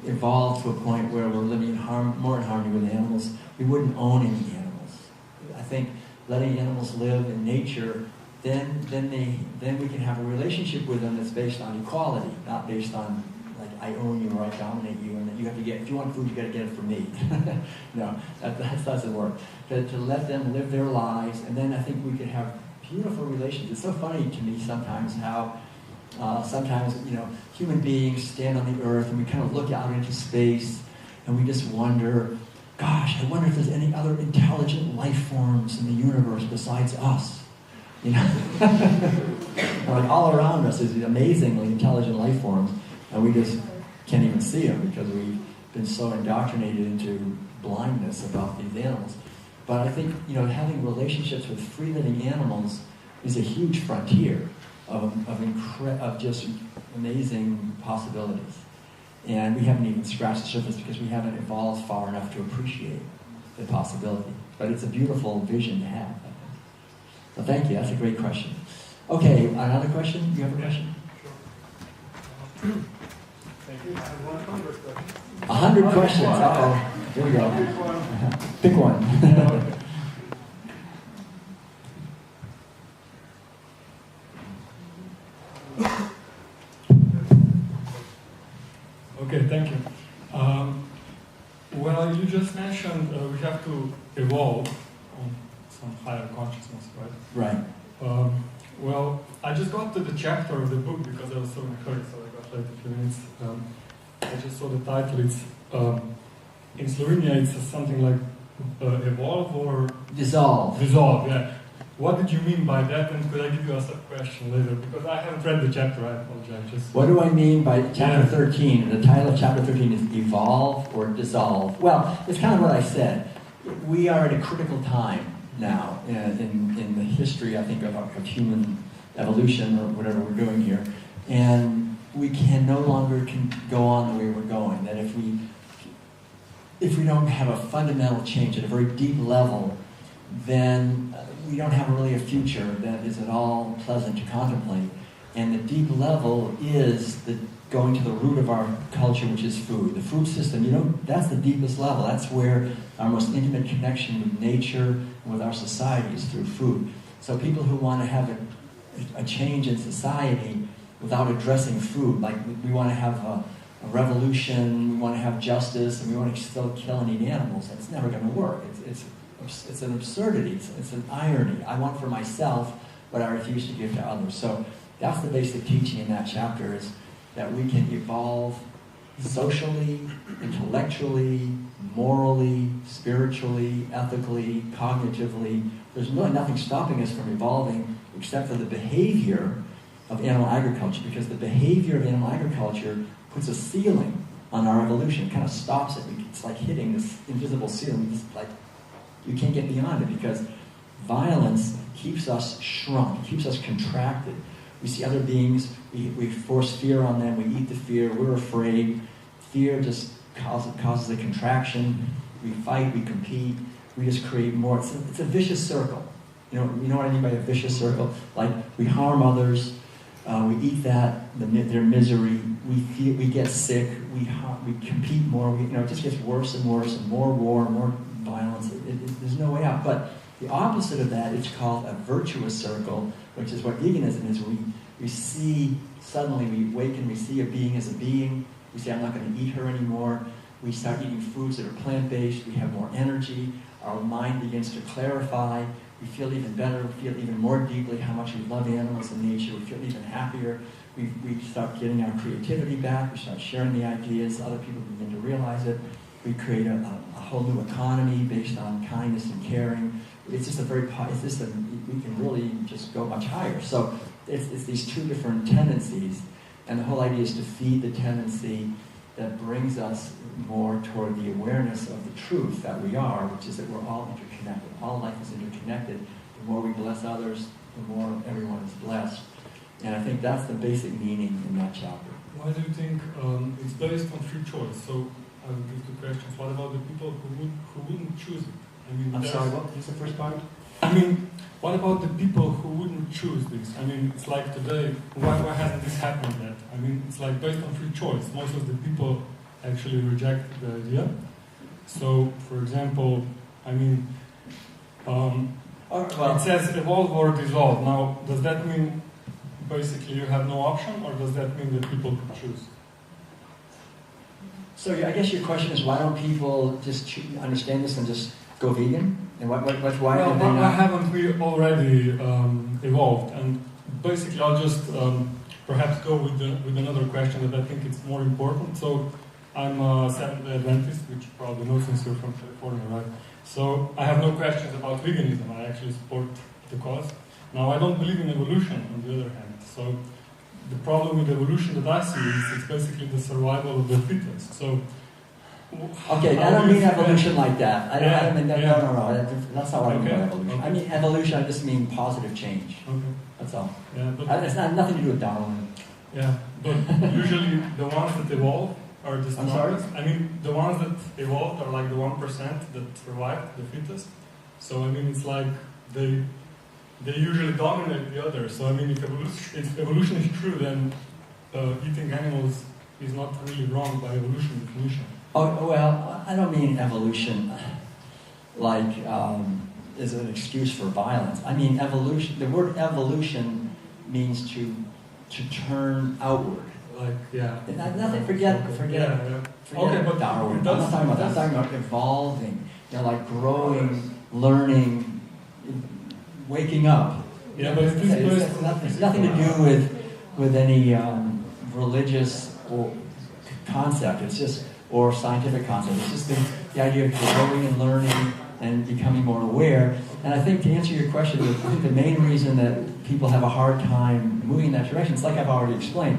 evolved to a point where we're living more in harmony with animals, we wouldn't own any animals. I think letting animals live in nature, then we can have a relationship with them that's based on equality, not based on like I own you or I dominate you, and that you have to get, if you want food, you got to get it from me. No, that doesn't work. To let them live their lives, and then I think we could have beautiful relations. It's so funny to me sometimes how sometimes human beings stand on the earth and we kind of look out into space and we just wonder, gosh, I wonder if there's any other intelligent life forms in the universe besides us. Like all around us is amazingly intelligent life forms, and we just can't even see them because we've been so indoctrinated into blindness about these animals. But I think having relationships with free-living animals is a huge frontier of just amazing possibilities. And we haven't even scratched the surface because we haven't evolved far enough to appreciate the possibility. But it's a beautiful vision to have. So thank you, that's a great question. Okay, another question? Do you have a question? Sure. Thank you. I have 100 questions. 100 questions, uh-oh. Here we go. Pick one. Okay, thank you. Well, you just mentioned we have to evolve on some higher consciousness, right? Right. Well, I just got to the chapter of the book because I was so in a hurry, so I got late a few minutes. I just saw the title. It's in Slovenia. It's something like evolve or dissolve. Dissolve, yeah. What did you mean by that? And could I give you a question later? Because I haven't read the chapter. I apologize. What do I mean by chapter 13? The title of chapter 13 is evolve or dissolve. Well, it's kind of what I said. We are at a critical time now in the history, I think, of human evolution or whatever we're doing here. And we can no longer go on the way we're going. That if we don't have a fundamental change at a very deep level, then we don't have really a future that is at all pleasant to contemplate. And the deep level is going to the root of our culture, which is food. The food system, that's the deepest level. That's where our most intimate connection with nature and with our society is through food. So people who want to have a change in society without addressing food, like we want to have a revolution, we want to have justice, and we want to still kill and eat animals, that's never going to work. It's an absurdity, it's an irony. I want for myself what I refuse to give to others. So that's the basic teaching in that chapter, is that we can evolve socially, intellectually, morally, spiritually, ethically, cognitively. There's really nothing stopping us from evolving except for the behavior of animal agriculture, because the behavior of animal agriculture puts a ceiling on our evolution. It kind of stops it. It's like hitting this invisible ceiling. It's like you can't get beyond it, because violence keeps us shrunk, keeps us contracted. We see other beings, we force fear on them, we eat the fear, we're afraid. Fear just causes a contraction. We fight, we compete, we just create more. It's a vicious circle. You know what I mean by a vicious circle? Like, we harm others, we eat their misery, we get sick, we compete more, it just gets worse and worse, and more war, more violence. There's no way out. But the opposite of that is called a virtuous circle, which is what veganism is. We see, suddenly we awaken, we see a being as a being, we say, I'm not going to eat her anymore. We start eating foods that are plant-based, we have more energy, our mind begins to clarify, we feel even better, we feel even more deeply how much we love animals and nature, we feel even happier, we start getting our creativity back, we start sharing the ideas, other people begin to realize it, we create a whole new economy based on kindness and caring. It's just we can really just go much higher. So it's these two different tendencies, and the whole idea is to feed the tendency that brings us more toward the awareness of the truth that we are, which is that we're all interconnected. All life is interconnected. The more we bless others, the more everyone is blessed. And I think that's the basic meaning in that chapter. Why do you think it's based on free choice? So I will give two questions. What about the people who wouldn't choose it? I mean, I'm sorry, what was the first part? I mean, what about the people who wouldn't choose this? I mean, it's like today, why hasn't this happened yet? I mean, it's like based on free choice. Most of the people actually reject the idea. So, for example, I mean, it says evolve or dissolve. Now, does that mean basically you have no option, or does that mean that people could choose? So I guess your question is, why don't people just understand this and just go vegan? And why haven't we already evolved? And basically, I'll just perhaps go with another question that I think it's more important. So I'm a Seventh-day Adventist, which you probably know since you're from California, right? So I have no questions about veganism. I actually support the cause. Now, I don't believe in evolution, on the other hand. So the problem with evolution that I see is it's basically the survival of the fittest. So okay, I don't mean evolution like that. I don't mean that. No. That's not what I mean by evolution. Okay. I mean evolution, I just mean positive change. Okay. That's all. Yeah, but it's not nothing to do with Darwin. Yeah, but usually the ones that evolve are the strongest. I'm sorry? I mean, the ones that evolved are like the 1% that survived, the fittest. So, I mean, it's like they usually dominate the others. So, I mean, if evolution is true, then eating animals is not really wrong by evolution definition. Oh, well, I don't mean evolution like is an excuse for violence. I mean evolution. The word evolution means to turn outward. Like, yeah. Nothing. Forget okay, but Darwin. I'm not talking about that. I'm talking about evolving. Like growing, learning, waking up. Yeah, but it's nothing to do with any religious or concept. It's just or scientific concept. It's just the idea of growing and learning and becoming more aware. And I think to answer your question, I think the main reason that people have a hard time moving in that direction, it's like I've already explained.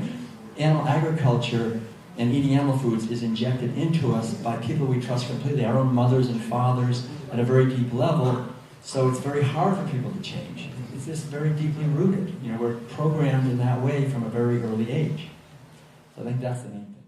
Animal agriculture and eating animal foods is injected into us by people we trust completely, our own mothers and fathers at a very deep level. So it's very hard for people to change. It's just very deeply rooted. We're programmed in that way from a very early age. So I think that's the main thing.